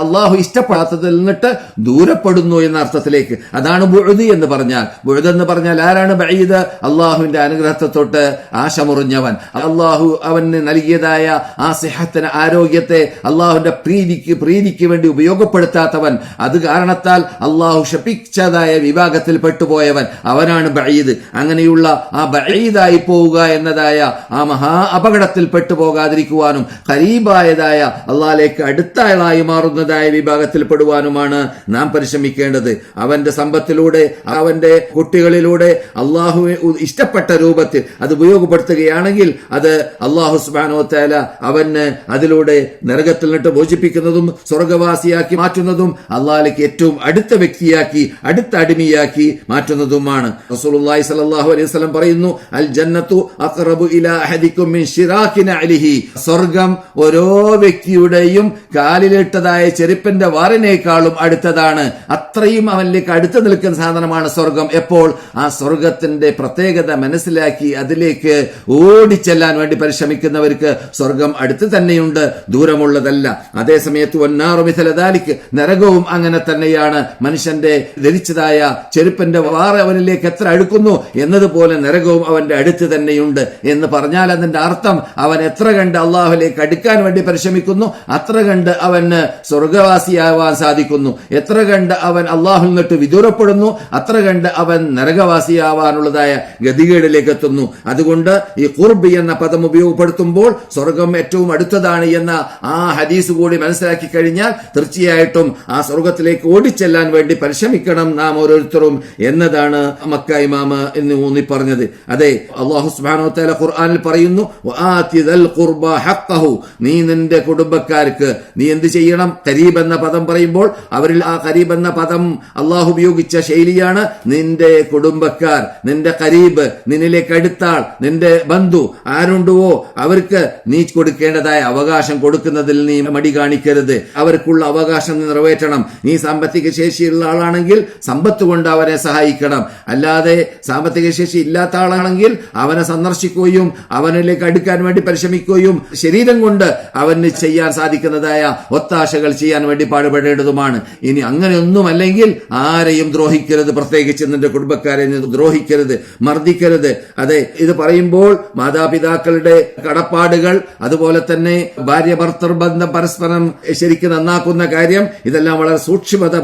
അള്ളാഹു ഇഷ്ടപ്പെടാത്തതിൽ നിന്നിട്ട് ദൂരപ്പെടുന്നു എന്ന അർത്ഥത്തിലേക്ക്. അതാണ് ബുഅദ് എന്ന് പറഞ്ഞാൽ. ബുഅദ് എന്ന് പറഞ്ഞാൽ ആരാണ് ബഈദ്? അള്ളാഹുവിന്റെ അനുഗ്രഹത്തെ തൊട്ട് ആശമുറിഞ്ഞവൻ, അള്ളാഹു അവന് നൽകിയതായ ആ സിഹത്തിന്, ആരോഗ്യത്തെ അള്ളാഹുവിന്റെ പ്രീതിക്ക് വേണ്ടി ഉപയോഗപ്പെടുത്താത്തവൻ, അത് കാരണത്താൽ അള്ളാഹു ശപിച്ചതായ വിഭാഗത്തിൽ പെട്ടുപോയവൻ, അവനാണ് ബഈദ്. അങ്ങനെയുള്ള ആ ബഈദായി പോവുക എന്നതായ ആ മഹാ അപകടത്തിൽ പെട്ടുപോകാതിരിക്കുവാനും ഖരീബായതായ അള്ളാഹിലേക്ക് അടുത്തായി മാറുന്നതായ വിഭാഗത്തിൽ പെടുവാനുമാണ് നാം പരിശ്രമിക്കേണ്ടത്. അവന്റെ സമ്പത്തിലൂടെ, അവന്റെ കുട്ടികളിലൂടെ അള്ളാഹു ഇഷ്ടപ്പെട്ട രൂപത്തിൽ അത് ഉപയോഗപ്പെടുത്തുകയാണെങ്കിൽ അത് അള്ളാഹു സുബ്ഹാനഹു വ തആല അവന് അതിലൂടെ നരകത്തിൽ നിന്നിട്ട് മോചിപ്പിക്കുന്നതും സ്വർഗവാസിയാക്കി മാറ്റുന്നതും അള്ളാഹിലേക്ക് ഏറ്റവും അടുത്ത വ്യക്തിയാക്കി, അടുത്ത അടിമയാക്കി മാറ്റുന്നതുമാണ്. റസൂലുള്ളാഹി സ്വല്ലല്ലാഹു അലൈഹി വസല്ലം പറയുന്നു, അൽ ജന്നത്തു അഖറബു ഇലാ അഹദികും മിൻ ശിറാഖി നഅലിഹി. സ്വർഗം ഓരോ വ്യക്തിയുടെയും കാലിലിട്ടതായ ചെരുപ്പിന്റെ വാറിനേക്കാളും അടുത്തതാണ്. അത്രയും അവനിലേക്ക് അടുത്ത് നിൽക്കുന്ന സാധനമാണ് സ്വർഗം. എപ്പോൾ ആ സ്വർഗത്തിന്റെ പ്രത്യേകത മനസ്സിലാക്കി അതിലേക്ക് ഓടിച്ചെല്ലാൻ വേണ്ടി പരിശ്രമിക്കുന്നവർക്ക് സ്വർഗം അടുത്ത് തന്നെയുണ്ട്, ദൂരമുള്ളതല്ല. അതേസമയത്ത് വന്നാറു മിഥല ദാലിക്, നരകവും അങ്ങനെ തന്നെയാണ്. മനുഷ്യന്റെ ധരിച്ചതായ ചെരുപ്പിന്റെ വാർ അവനിലേക്ക് എത്ര അടുക്കുന്നു എന്നതുപോലെ നരകവും അവന്റെ അടുത്ത് തന്നെയുണ്ട് എന്ന് പറഞ്ഞാൽ അതിന്റെ അർത്ഥം അവൻ എത്ര കണ്ട് അള്ളാഹുലേക്ക് അടുക്കാൻ വേണ്ടി പരിശ്രമിക്കുന്നു അത്ര കണ്ട് അവന് സ്വർഗവാസിയാവാൻ സാധിക്കുന്നു. എത്ര കണ്ട് അവൻ അള്ളാഹുൽ നിന്നിട്ട് വിദൂരപ്പെടുന്നു അത്ര കണ്ട് അവൻ നരകവാസിയാവാനുള്ളതായ ഗതികേടിലേക്ക് എത്തുന്നു. അതുകൊണ്ട് ഈ ഖുർബ് എന്ന പദം ഉപയോഗപ്പെടുത്തുമ്പോൾ സ്വർഗം ഏറ്റവും അടുത്തതാണ് എന്ന ആ ഹദീസ് കൂടി മനസ്സിലാക്കി കഴിഞ്ഞാൽ തീർച്ചയായിട്ടും ആ സ്വർഗത്തിലേക്ക് ഓടിച്ചെല്ലാൻ വേണ്ടി പരിശ്രമിക്കണം നാം ഓരോരുത്തരും എന്നതാണ് മക്ക ഇമാമ് എന്ന് ഊന്നി പറഞ്ഞത്. അതെ, അല്ലാഹു സുബ്ഹാനഹു വ തആല ഖുർആനിൽ പറയുന്നു, വആതി ദൽ ഖുർബ ഹഖ്ഖഹു, നീ നിന്റെ കുടുംബക്കാർക്ക് നീ എന്ത് ചെയ്യണം? ഖരീബ് എന്ന പദം പറയുമ്പോൾ അവരിൽ ആ ഖരീബ് എന്ന പദം അള്ളാഹു ഉപയോഗിച്ച ശൈലിയാണ് നിന്റെ കുടുംബക്കാർ, നിന്റെ ഖരീബ്, നിന്നിലേക്ക് അടുത്താൾ, നിന്റെ ബന്ധു ആരുണ്ടുവോ അവർക്ക് നീ കൊടുക്കേണ്ടതായ അവകാശം കൊടുക്കുന്നതിൽ നീ മടി കാണിക്കരുത്. അവർക്കുള്ള അവകാശം നിറവേറ്റണം. നീ സാമ്പത്തിക ശേഷിയുള്ള ആളാണെങ്കിൽ സമ്പത്ത് കൊണ്ട് അവരെ സഹായിക്കണം. അല്ലാതെ സാമ്പത്തിക ശേഷി ഇല്ലാത്ത ആളാണെങ്കിൽ അവനെ സന്ദർശിക്കുകയും അവനിലേക്ക് അടുക്കാൻ വേണ്ടി പരിശ്രമിക്കുകയും ശരീരം കൊണ്ട് അവന് ചെയ്യാൻ സാധിക്കുന്നതായ ഒത്താശകൾ ചെയ്യാൻ വേണ്ടി പാടുപെടേണ്ടതുമാണ്. ഇനി അങ്ങനെയൊന്നുമല്ലെങ്കിൽ ആരെയും ദ്രോഹിക്കരുത്, പ്രത്യേകിച്ച് നിന്റെ കുടുംബക്കാരെ ദ്രോഹിക്കരുത്, മർദ്ദിക്കരുത്. അതെ, ഇത് പറയുമ്പോൾ മാതാപിതാക്കളുടെ കടപ്പാടുകൾ, അതുപോലെ തന്നെ ഭാര്യ ഭർത്തൃ ബന്ധം പരസ്പരം ശരിക്കും നന്നാക്കുന്ന കാര്യം, ഇതെല്ലാം വളരെ സൂക്ഷ്മത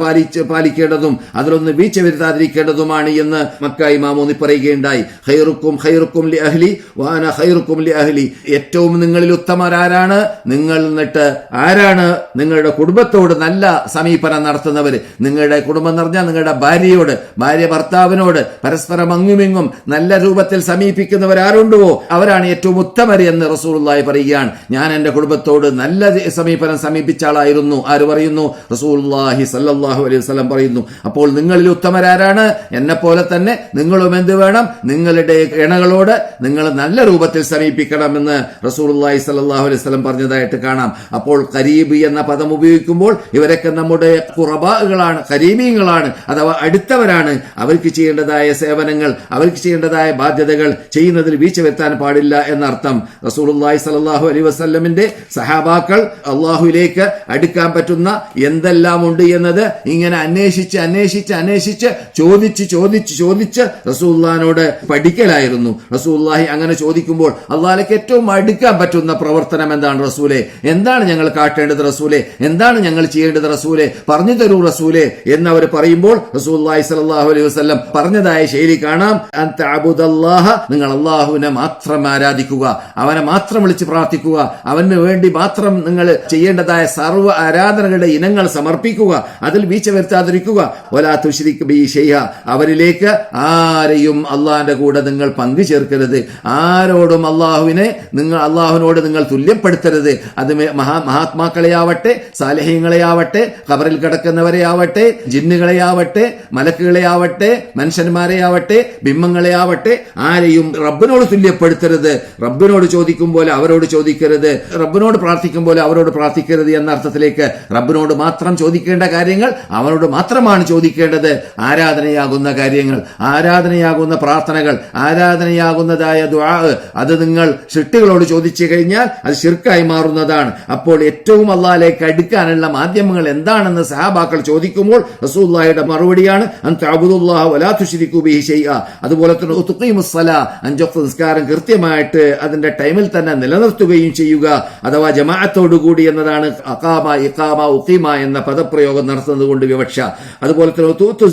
പാലിക്കേണ്ടതും അതിലൊന്ന് വീഴ്ച വരുത്താതിരിക്കേണ്ടതുമാണ് എന്ന് മക്ക ഇമാം ഊന്നി പറയുകയുണ്ടായി. ഖൈറുക്കും ഖൈറുക്കും ലി അഹ്ലി വഅന ഖൈറുക്കും ലി അഹ്ലി, ഏറ്റവും നിങ്ങളിൽ ഉത്തമരാരാണ്? നിങ്ങൾ എന്നിട്ട് ആരാണ് നിങ്ങളുടെ കുടുംബത്തോട് നല്ല സമീപനം നടത്തുന്നവർ? നിങ്ങളുടെ കുടുംബം എന്ന് പറഞ്ഞാൽ നിങ്ങളുടെ ഭാര്യയോട്, ഭാര്യ ഭർത്താവിനോട് പരസ്പരം അങ്ങുമിങ്ങും നല്ല രൂപത്തിൽ സമീപിക്കുന്നവരാരുണ്ടോ അവരാണ് ഏറ്റവും ഉത്തമര് എന്ന് റസൂലുള്ളാഹി പറയുകയാണ്. ഞാൻ എന്റെ കുടുംബത്തോട് നല്ല സമീപനം സമീപിച്ച ആളായിരുന്നു. ആര് പറയുന്നു? റസൂലുള്ളാഹി സ്വല്ലല്ലാഹു അലൈഹി വസല്ലം പറയുന്നു. അപ്പോൾ നിങ്ങളിൽ ഉത്തമരാരാണ്? എന്നെ പോലെ തന്നെ നിങ്ങളും എന്ത് വേണം? നിങ്ങളുടെ ഇണകളോട് നിങ്ങൾ നല്ല രൂപത്തിൽ സമീപിക്കണമെന്ന് റസൂലുള്ളാഹി സ്വല്ലല്ലാഹു അലൈഹി വസല്ലം പറഞ്ഞതായിട്ട് കാണാം. അപ്പോൾ ഖരീബ് എന്ന പദം ഉപയോഗിക്കുമ്പോൾ ഇവരൊക്കെ നമ്മുടെ ഖുറബാകളാണ്, ഖരീബീങ്ങളാണ്, അഥവാ അടുത്തവരാണ്. അവർക്ക് ചെയ്യേണ്ടതായ സേവനങ്ങൾ, അവർക്ക് ചെയ്യേണ്ടതായ ബാധ്യതകൾ ചെയ്യുന്നതിൽ വീഴ്ച വരുത്താൻ പാടില്ല എന്നർത്ഥം. റസൂലുള്ളാഹി സ്വല്ലല്ലാഹു അലൈഹി വസല്ലമിന്റെ സഹാബാക്കൾ അള്ളാഹുവിലേക്ക് അടുക്കാൻ പറ്റുന്ന എന്തെല്ലാം ഉണ്ട് എന്നത് ഇങ്ങനെ അന്വേഷിച്ച് ചോദിച്ച് റസൂലുള്ളാഹിനോട് പഠിക്കലായിരുന്നു. റസൂലുള്ളാഹി അങ്ങനെ ചോദിക്കുമ്പോൾ അള്ളാഹിലേക്ക് ഏറ്റവും അടുക്കാൻ പറ്റുന്ന പ്രവർത്തനം എന്താണ് റസൂലെ? എന്താണ് ഞങ്ങൾ കാട്ടേണ്ടത് റസൂലെ? എന്താണ് ഞങ്ങൾ ചെയ്യേണ്ടത് റസൂലെ? പറഞ്ഞു തരൂ റസൂലെ എന്നവർ പറയുമ്പോൾ റസൂലുള്ളാഹി സ്വല്ലല്ലാഹു അലൈഹി വസല്ലം പറഞ്ഞതായ ശൈലി കാണാം. അൻതഅബുദല്ലാഹ, നിങ്ങൾ അള്ളാഹുവിനെ മാത്രം ആരാധിക്കുക, അവനെ മാത്രം വിളിച്ച് പ്രാർത്ഥിക്കുക, അവന് വേണ്ടി മാത്രം നിങ്ങൾ ചെയ്യേണ്ടതായ സർവ്വ ആരാധനകളുടെ ഇനങ്ങൾ സമർപ്പിക്കുക, അതിൽ വീഴ്ച വരുത്താതിരിക്കുക. വലാ തുശ്രിക് ബി ഷൈഅ, അവരിലേക്ക് ആരെയും അള്ളാഹിന്റെ കൂടെ നിങ്ങൾ പങ്കു ചേർക്കരുത്. ആരോടും അള്ളാഹുവിനോട് നിങ്ങൾ തുല്യപ്പെടുത്തരുത്. അത് മഹാത്മാക്കളെയാവട്ടെ, സാലിഹീങ്ങളെയാവട്ടെ, ഖബറിൽ കിടക്കുന്നവരെയാവട്ടെ, ജിന്നുകളെയാവട്ടെ, മലക്കുകളെയാവട്ടെ, മനുഷ്യന്മാരെയാവട്ടെ, ബിംബങ്ങളെയാവട്ടെ, ആരെയും റബ്ബിനോട് തുല്യപ്പെടുത്തരുത്. റബ്ബിനോട് ചോദിക്കും പോലെ അവരോട് ചോദിക്കരുത്, റബ്ബിനോട് പ്രാർത്ഥിക്കും പോലെ അവരോട് പ്രാർത്ഥിക്കരുത് എന്ന അർത്ഥത്തിലേക്ക് റബ്ബിനോട് മാത്രം ചോദിക്കേണ്ട കാര്യങ്ങൾ അവനോട് മാത്രമാണ് ചോദിക്കേണ്ടത്. ആരാധനയാകുന്ന കാര്യങ്ങൾ, ആരാധനയാകുന്ന പ്രാർത്ഥനകൾ, ആരാധനയാകുന്നതായ ദുആ, അത് നിങ്ങൾ സൃഷ്ടികളോട് ചോദിച്ചു കഴിഞ്ഞാൽ അത് ശിർക്കായി മാറുന്നതാണ്. അപ്പോൾ ഏറ്റവും അല്ലാഹുവിലേക്ക് അടുക്കാനുള്ള മാധ്യമങ്ങൾ എന്താണെന്ന് സഹാബാക്കൾ ചോദിക്കുമ്പോൾ റസൂലുള്ളാഹിയുടെ മറുപടിയാണ് അൻതഅബുദുല്ലാഹ വലാ തുശ്രികൂ ബിഹി ഷൈഅ. അതുപോലെ തന്നെ തുഖീമുസ്സലാ, 5 വഖ്ത് നിസ്കാരം കൃത്യമായിട്ട് അതിന്റെ ടൈമിൽ തന്നെ നിലനിർത്തുകയും ചെയ്യുക, അഥവാ ജമാഅത്തോടുകൂടി എന്നതാണ് അഖാമ, ഇഖാമ, ഉഖീമ എന്ന പദപ്രയോഗം നടത്തുന്നത് കൊണ്ട് വിവക്ഷ. അതുപോലെ തന്നെ തൂത്തു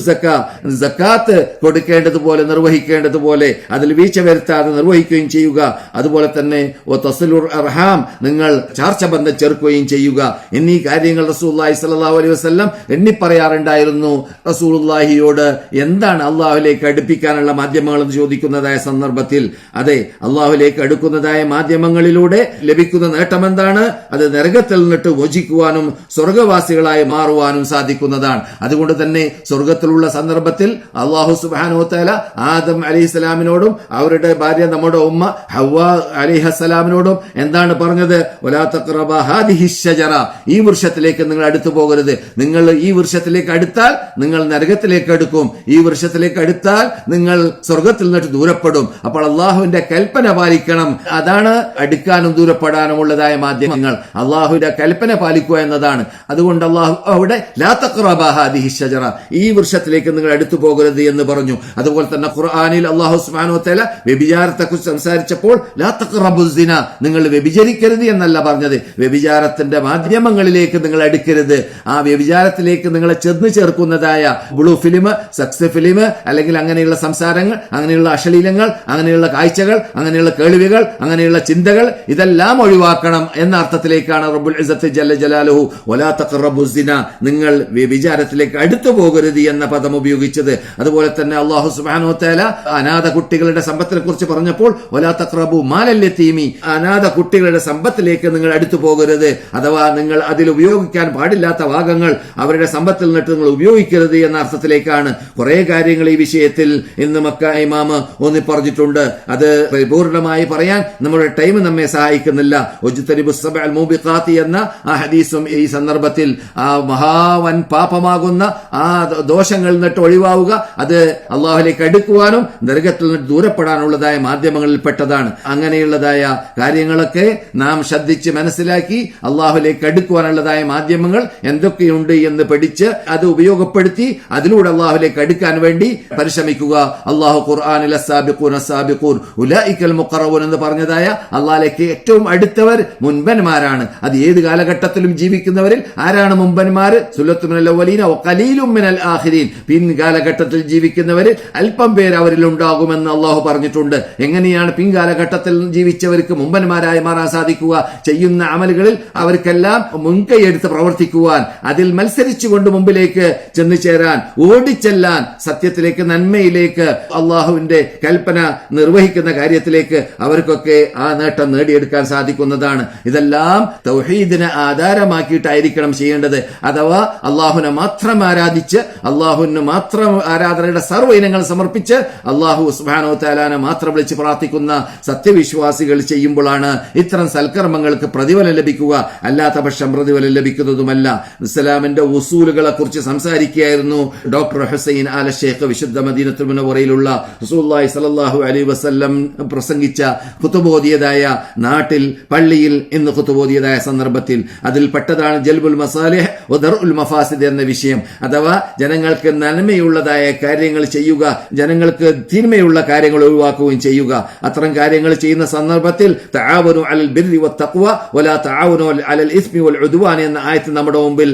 സക്കാത്ത് കൊടുക്കേണ്ടതുപോലെ നിർവഹിക്കേണ്ടതുപോലെ അതിൽ വീഴ്ച വരുത്താതെ നിർവഹിക്കുകയും ചെയ്യുക. അതുപോലെ തന്നെ തസ്ലുർ അർഹാം, നിങ്ങൾ ചാർച്ച ബന്ധം ചേർക്കുകയും ചെയ്യുക. എന്നീ കാര്യങ്ങൾ റസൂലുള്ളാഹി സ്വല്ലല്ലാഹു അലൈഹി വസല്ലം എണ്ണി പറയാറുണ്ടായിരുന്നു. റസൂലുള്ളാഹിയോട് എന്താണ് അള്ളാഹുലേക്ക് അടുപ്പിക്കാനുള്ള മാധ്യമങ്ങൾ എന്ന് ചോദിക്കുന്നതായ സന്ദർഭത്തിൽ, അതെ, അള്ളാഹുലേക്ക് അടുക്കുന്നതായ മാധ്യമങ്ങളിലൂടെ ലഭിക്കുന്ന നേട്ടം എന്താണ്? അത് നരകത്തിൽ നിന്നിട്ട് മോചിക്കുവാനും സ്വർഗവാസികളായി മാറുവാനും സാധിക്കുന്നതാണ്. അതുകൊണ്ട് തന്നെ സ്വർഗത്തിലുള്ള സന്ദർഭത്തിൽ അല്ലാഹു സുബ്ഹാനഹു വ തആല ആദം അലൈഹിസ്സലാമിനോടും അവരുടെ ഭാര്യ നമ്മുടെ ഉമ്മ ഹവ്വ അലൈഹിസ്സലാമിനോടും എന്താണ് പറഞ്ഞത്? വലാ തഖ്റബ ഹാദിഹി ഷജറ, ഈ വൃക്ഷത്തിലേക്ക് നിങ്ങൾ അടുത്തു പോകരുത്. നിങ്ങൾ ഈ വൃക്ഷത്തിലേക്ക് അടുത്താൽ നിങ്ങൾ നരകത്തിലേക്ക് അടുക്കും, ഈ വൃക്ഷത്തിലേക്ക് അടുത്താൽ നിങ്ങൾ സ്വർഗത്തിൽ നിന്നിട്ട് ദൂരപ്പെടും. അപ്പോൾ അള്ളാഹുവിന്റെ കൽപ്പന പാലിക്കണം. അതാണ് അടുക്കാനും ദൂരപ്പെടാനും ഉള്ളതായ മാധ്യമങ്ങൾ. അള്ളാഹുവിന്റെ കൽപ്പന പാലിക്കുക എന്നതാണ്. അതുകൊണ്ട് അള്ളാഹു അവിടെ ലാ തഖ്റബ ഹാദിഹി ഷജറ, ഈ വൃക്ഷത്തിലേക്ക് നിങ്ങൾ അടുത്തു പോകരുത് എന്ന് പറഞ്ഞു. അതുപോലെ തന്നെ ഖുർആനിൽ അള്ളാഹു സുബ്ഹാനഹു വ തആല വ്യഭിചാരത്തെക്കുറിച്ച് സംസാരിച്ചപ്പോൾ ലാ തഖ്റബു സിന, നിങ്ങൾ വ്യഭിചരിക്കരുത് എന്നല്ല പറഞ്ഞത്, വ്യഭിചാരത്തിന്റെ മാധ്യമങ്ങളിലേക്ക് നിങ്ങൾ അടുക്കരുത്. ആ വ്യഭിചാരത്തിലേക്ക് നിങ്ങളെ ചെന്ന് ചേർക്കുന്നതായ ബ്ലൂ ഫിലിം, സെക്സ് ഫിലിം, അല്ലെങ്കിൽ അങ്ങനെയുള്ള സംസാരങ്ങൾ, അങ്ങനെയുള്ള അശ്ലീലങ്ങൾ, അങ്ങനെയുള്ള കാഴ്ചകൾ, അങ്ങനെയുള്ള കേൾവികൾ, അങ്ങനെയുള്ള ചിന്തകൾ, ഇതെല്ലാം ഒഴിവാക്കണം എന്ന അർത്ഥത്തിലേക്കാണ് റബ്ബുൽ ഇസ്സത്ത് ജല്ല ജലാലുഹു വലാ തഖറബു സിന, നിങ്ങൾ വ്യഭിചാരത്തിലേക്ക് അടുത്തു പോകരുത് എന്ന പദം ഉപയോഗിച്ചത്. അതുപോലെ തന്നെ അല്ലാഹു സുബ്ഹാനഹു വ തആല അനാഥ കുട്ടികളുടെ സമ്പത്തിനെ കുറിച്ച് പറഞ്ഞപ്പോൾ വലാ തഖറബു മാലൽ യതീമി, അനാഥ കുട്ടികളുടെ സമ്പത്തിലേക്ക് നിങ്ങൾ അടുത്തു പോകരുത്, അഥവാ നിങ്ങൾ അതിൽ ഉപയോഗിക്കാൻ പാടില്ലാത്ത ഭാഗങ്ങൾ അവരുടെ സമ്പത്തിൽ നിന്നിട്ട് നിങ്ങൾ ഉപയോഗിക്കരുത് എന്ന അർത്ഥത്തിലേക്കാണ്. കുറെ കാര്യങ്ങൾ ഈ വിഷയത്തിൽ ഇന്ന് മക്ക ഇമാമ് ഒന്നി പറഞ്ഞിട്ടുണ്ട്. അത് പരിപൂർണമായി പറയാൻ നമ്മുടെ ടൈം നമ്മെ സഹായിക്കുന്നില്ല. ഉജ്തനിബുസ് സബ്അൽ മൂബിഖാത്തി എന്ന ആ ഹദീസും ഈ സന്ദർഭത്തിൽ ആ മഹാവൻ പാപമാകുന്ന ആ ദോഷങ്ങളിൽ നിന്നിട്ട് ഒഴിവാവുക, അത് അള്ളാഹുലേക്ക് അടുക്കുവാനും നരകത്തിൽ നിന്ന് ദൂരപ്പെടാനുള്ളതായ മാധ്യമങ്ങളിൽ പെട്ടതാണ്. അങ്ങനെയുള്ളതായ കാര്യങ്ങളൊക്കെ നാം ശ്രദ്ധിച്ച് മനസ്സിലാക്കി അള്ളാഹുലേക്ക് അടുക്കുവാനുള്ളതായ മാധ്യമങ്ങൾ എന്തൊക്കെയുണ്ട് എന്ന് പഠിച്ച് അത് ഉപയോഗപ്പെടുത്തി അതിലൂടെ അള്ളാഹുലേക്ക് അടുക്കാൻ വേണ്ടി പരിശ്രമിക്കുക. അള്ളാഹു ഖുർആനിൽ അസ്സാബിഖൂൻ അസ്സാബിഖൂൻ ഉലൈകൽ മുഖറബൂൻ എന്ന് പറഞ്ഞതായ അള്ളാഹിലേക്ക് ഏറ്റവും അടുത്തവർ മുൻപന്മാരാണ്. അത് ഏത് കാലഘട്ടത്തിലും ജീവിക്കുന്നവരിൽ ആരാണ് മുൻപന്മാർ? സുല്ലത്തുൻ മിനൽ അവ്വലീന വഖലീലും മിനൽ ആഖിരീൻ, പിൻകാലഘട്ടത്തിൽ ജീവിക്കുന്നവരിൽ അല്പം പേര് അവരിൽ ഉണ്ടാകുമെന്ന് അള്ളാഹു പറഞ്ഞിട്ടുണ്ട്. എങ്ങനെയാണ് പിൻകാലഘട്ടത്തിൽ ജീവിച്ചവർക്ക് മുമ്പന്മാരായി മാറാൻ സാധിക്കുക? ചെയ്യുന്ന അമലുകളിൽ അവർക്കെല്ലാം മുൻകൈയെടുത്ത് പ്രവർത്തിക്കുവാൻ, അതിൽ മത്സരിച്ചുകൊണ്ട് മുമ്പിലേക്ക് ചെന്നു ചേരാൻ, ഓടിച്ചെല്ലാൻ, സത്യത്തിലേക്ക്, നന്മയിലേക്ക്, അള്ളാഹുവിന്റെ കൽപ്പന നിർവഹിക്കുന്ന കാര്യത്തിലേക്ക് അവർക്കൊക്കെ ആ നേട്ടം നേടിയെടുക്കാൻ സാധിക്കുന്നതാണ്. ഇതെല്ലാം തൗഹീദിനെ ആധാരമാക്കിയിട്ടായിരിക്കണം ചെയ്യേണ്ടത്. അഥവാ അള്ളാഹുവിനെ മാത്രം ആരാധിച്ച്, അള്ളാഹുവിന് മാത്രം ആരാധനയുടെ സർവ്വ ഇനങ്ങൾ സമർപ്പിച്ച് അള്ളാഹു സുബ്ഹാനഹു വ തആലാനെ മാത്രം വിളിച്ച് പ്രാർത്ഥിക്കുന്ന സത്യവിശ്വാസികൾ ചെയ്യുമ്പോഴാണ് ഇത്തരം സൽക്കർമ്മങ്ങൾക്ക് പ്രതിഫലം ലഭിക്കുക. അല്ലാത്ത പക്ഷം പ്രതിഫലം ലഭിക്കുന്നതുമല്ല. ഇസ്ലാമിന്റെ ഉസൂലുകളെ കുറിച്ച് സംസാരിക്കുകയായിരുന്നു ഡോക്ടർ ഹുസൈൻ ആല ഷേഖ് വിശുദ്ധ മദീനത്തുൽ മുനവ്വറയിലുള്ള റസൂലുള്ളാഹി സ്വല്ലല്ലാഹു അലൈഹി വസല്ലം പ്രസംഗിച്ച ഖുതുബോദിയതായ നാട്ടിൽ പള്ളിയിൽ ഇന്ന് ഖുതുബോദിയതായ സന്ദർഭത്തിൽ അതിൽ പെട്ടതാണ് ജൽബുൽ മസാലിഹ് വ ദർഉൽ മഫാസിദ് എന്ന വിഷയം. അഥവാ ജനങ്ങൾക്ക് നന്മയുള്ളതായ കാര്യങ്ങൾ ചെയ്യുക, ജനങ്ങൾക്ക് തിന്മയുള്ള കാര്യങ്ങൾ ഒഴിവാക്കുകയും ചെയ്യുക. അത്തരം കാര്യങ്ങൾ ചെയ്യുന്ന സന്ദർഭത്തിൽ തആവനു അലൽ ബിർരി വത്തഖ്വ വലാ തആവനു അലൽ ഇസ്മി വൽ ഉദ്വാൻ എന്ന ആയത്ത് നമ്മുടെ മുമ്പിൽ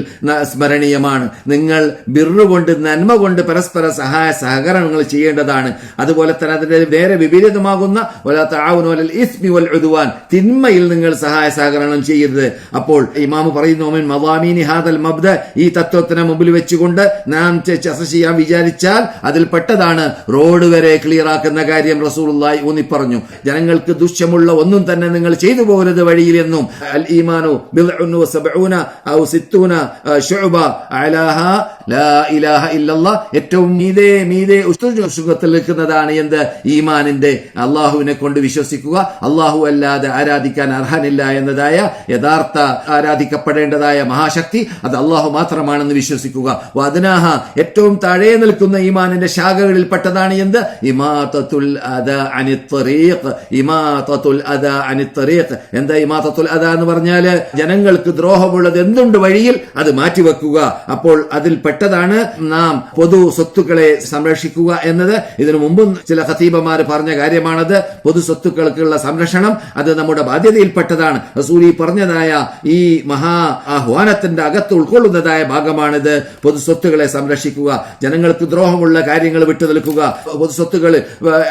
സ്മരണീയമാണ്. നിങ്ങൾ ബിർറ് കൊണ്ട്, നന്മ കൊണ്ട് പരസ്പര സഹായ സഹകരണങ്ങൾ ചെയ്യേണ്ടതാണ്. അതുപോലെ തന്നെ അതിന്റെ നേരെ വിപരീതമാകുന്ന വലാ തആവനു അലൽ ഇസ്മി വൽ ഉദ്വാൻ, തിന്മയിൽ നിങ്ങൾ സഹായ സഹകരണം ചെയ്യരുത്. അപ്പോൾ ഇമാമു പറയുന്നു മിൻ മദാമീനി ഹാദൽ മബ്ദ, ഈ തത്വത്തിനെ മുമ്പിൽ വെച്ചുകൊണ്ട് നാം ചർച്ച ചെയ്യാൻ വിചാരിച്ചാൽ അതിൽ പെട്ടതാണ് റോഡ് വരെ ക്ലിയർ ആക്കുന്ന കാര്യം റസൂലുള്ളാഹി ഊന്നി പറഞ്ഞു. ജനങ്ങൾക്ക് ദുഷ്യമുള്ള ഒന്നും തന്നെ നിങ്ങൾ ചെയ്തു പോകരുത് വഴിയിൽ എന്നും. അൽ ഈമാനു ബിദ്ഉൻ വസബഊന ഔ സിത്തൂന ശുഅബ അലാഹാ ലാ ഇലാഹ ഇല്ലല്ലാഹ്, ഏറ്റവും മീതെ ഉസ്തുജുഗത്തിൽ നിൽക്കുന്നതാണ് എന്ത്? ഈമാനിന്റെ, അള്ളാഹുവിനെ കൊണ്ട് വിശ്വസിക്കുക, അള്ളാഹു അല്ലാതെ ആരാധിക്കാൻ അർഹനില്ല എന്നതായ യഥാർത്ഥ ആരാധിക്കപ്പെടേണ്ടതായ മഹാശക്തി അത് അള്ളാഹു മാത്രമാണെന്ന് വിശ്വസിക്കുക. വഅദ്നാഹ, ഏറ്റവും താഴെ നിൽക്കുന്ന ഈമാനിന്റെ ശാഖകളിൽ പെട്ടതാണ് എന്ത്? ഇമാതത്തുൽ അദാ അനിത് ത്വരീഖ്, ഇമാതത്തുൽ അദാ അനിത് ത്വരീഖ്. എന്താ ഇമാതത്തുൽ അദാ എന്ന് പറഞ്ഞാല്? ജനങ്ങൾക്ക് ദ്രോഹമുള്ളത് എന്തുണ്ട് വഴിയിൽ അത് മാറ്റിവെക്കുക. അപ്പോൾ അതിൽ പെട്ടതാണ് നാം പൊതു സ്വത്തുക്കളെ സംരക്ഷിക്കുക എന്നത്. ഇതിനു മുമ്പും ചില ഖതീബമാർ പറഞ്ഞ കാര്യമാണത്. പൊതു സ്വത്തുക്കൾക്കുള്ള സംരക്ഷണം അത് നമ്മുടെ ബാധ്യതയിൽപ്പെട്ടതാണ്. റസൂലി പറഞ്ഞതായ ഈ മഹാ ആഹ്വാനത്തിന്റെ അകത്ത് ഉൾക്കൊള്ളുന്നതായ ഭാഗമാണിത്. പൊതു സ്വത്തുക്കളെ സംരക്ഷിക്കുക, ജനങ്ങൾക്ക് ദ്രോഹമുള്ള കാര്യങ്ങൾ വിട്ടു നിൽക്കുക. പൊതു സ്വത്തുക്കൾ,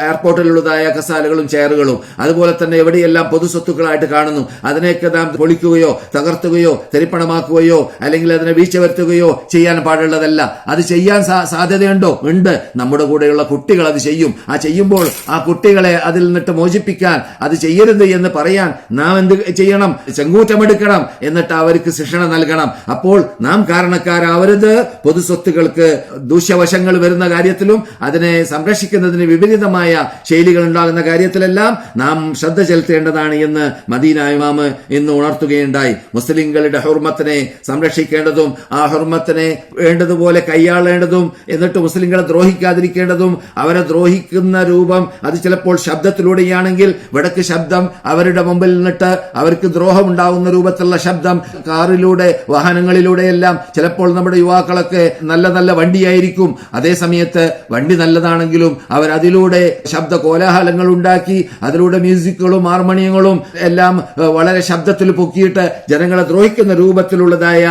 എയർപോർട്ടിലുള്ളതായ കസാലകളും ചെയറുകളും, അതുപോലെ തന്നെ എവിടെയെല്ലാം പൊതു സ്വത്തുക്കളായിട്ട് കാണുന്നു അതിനെയൊക്കെ നാം പൊളിക്കുകയോ തകർത്തുകയോ തെരിപ്പണമാക്കുകയോ അല്ലെങ്കിൽ അതിനെ വീഴ്ച വരുത്തുകയോ ചെയ്യാൻ പാടുള്ള പാടുള്ളതല്ല. അത് ചെയ്യാൻ സാധ്യതയുണ്ടോ? ഉണ്ട്. നമ്മുടെ കൂടെയുള്ള കുട്ടികൾ അത് ചെയ്യും. ആ ചെയ്യുമ്പോൾ ആ കുട്ടികളെ അതിൽ നിന്നിട്ട് മോചിപ്പിക്കാൻ, അത് ചെയ്യരുത് എന്ന് പറയാൻ നാം എന്ത് ചെയ്യണം? ചെങ്കൂറ്റമെടുക്കണം. എന്നിട്ട് അവർക്ക് ശിക്ഷണ നൽകണം. അപ്പോൾ നാം കാരണക്കാരാവരുത്. പൊതുസ്വത്തുകൾക്ക് ദൂഷ്യവശങ്ങൾ വരുന്ന കാര്യത്തിലും അതിനെ സംരക്ഷിക്കുന്നതിന് വിപരീതമായ ശൈലികൾ ഉണ്ടാകുന്ന കാര്യത്തിലെല്ലാം നാം ശ്രദ്ധ ചെലുത്തേണ്ടതാണ് എന്ന് മദീന ഇമാം ഇന്ന് ഉണർത്തുകയുണ്ടായി. മുസ്ലിങ്ങളുടെ ഹുർമത്തിനെ സംരക്ഷിക്കേണ്ടതും ആ ഹുർമത്തിനെ വേണ്ടതുപോലെ കൈയാളേണ്ടതും എന്നിട്ട് മുസ്ലിങ്ങളെ ദ്രോഹിക്കാതിരിക്കേണ്ടതും, അവരെ ദ്രോഹിക്കുന്ന രൂപം അത് ചിലപ്പോൾ ശബ്ദത്തിലൂടെയാണെങ്കിൽ വടക്ക് ശബ്ദം, അവരുടെ മുമ്പിൽ നിന്നിട്ട് അവർക്ക് ദ്രോഹം ഉണ്ടാകുന്ന രൂപത്തിലുള്ള ശബ്ദം, കാറിലൂടെ വാഹനങ്ങളിലൂടെയെല്ലാം ചിലപ്പോൾ നമ്മുടെ യുവാക്കളൊക്കെ നല്ല നല്ല വണ്ടിയായിരിക്കും. അതേ സമയത്ത് വണ്ടി നല്ലതാണെങ്കിലും അവരതിലൂടെ ശബ്ദ കോലാഹലങ്ങൾ ഉണ്ടാക്കി അതിലൂടെ മ്യൂസിക്കുകളും ഹാർമോണിയങ്ങളും എല്ലാം വളരെ ശബ്ദത്തിൽ പൊക്കിയിട്ട് ജനങ്ങളെ ദ്രോഹിക്കുന്ന രൂപത്തിലുള്ളതായ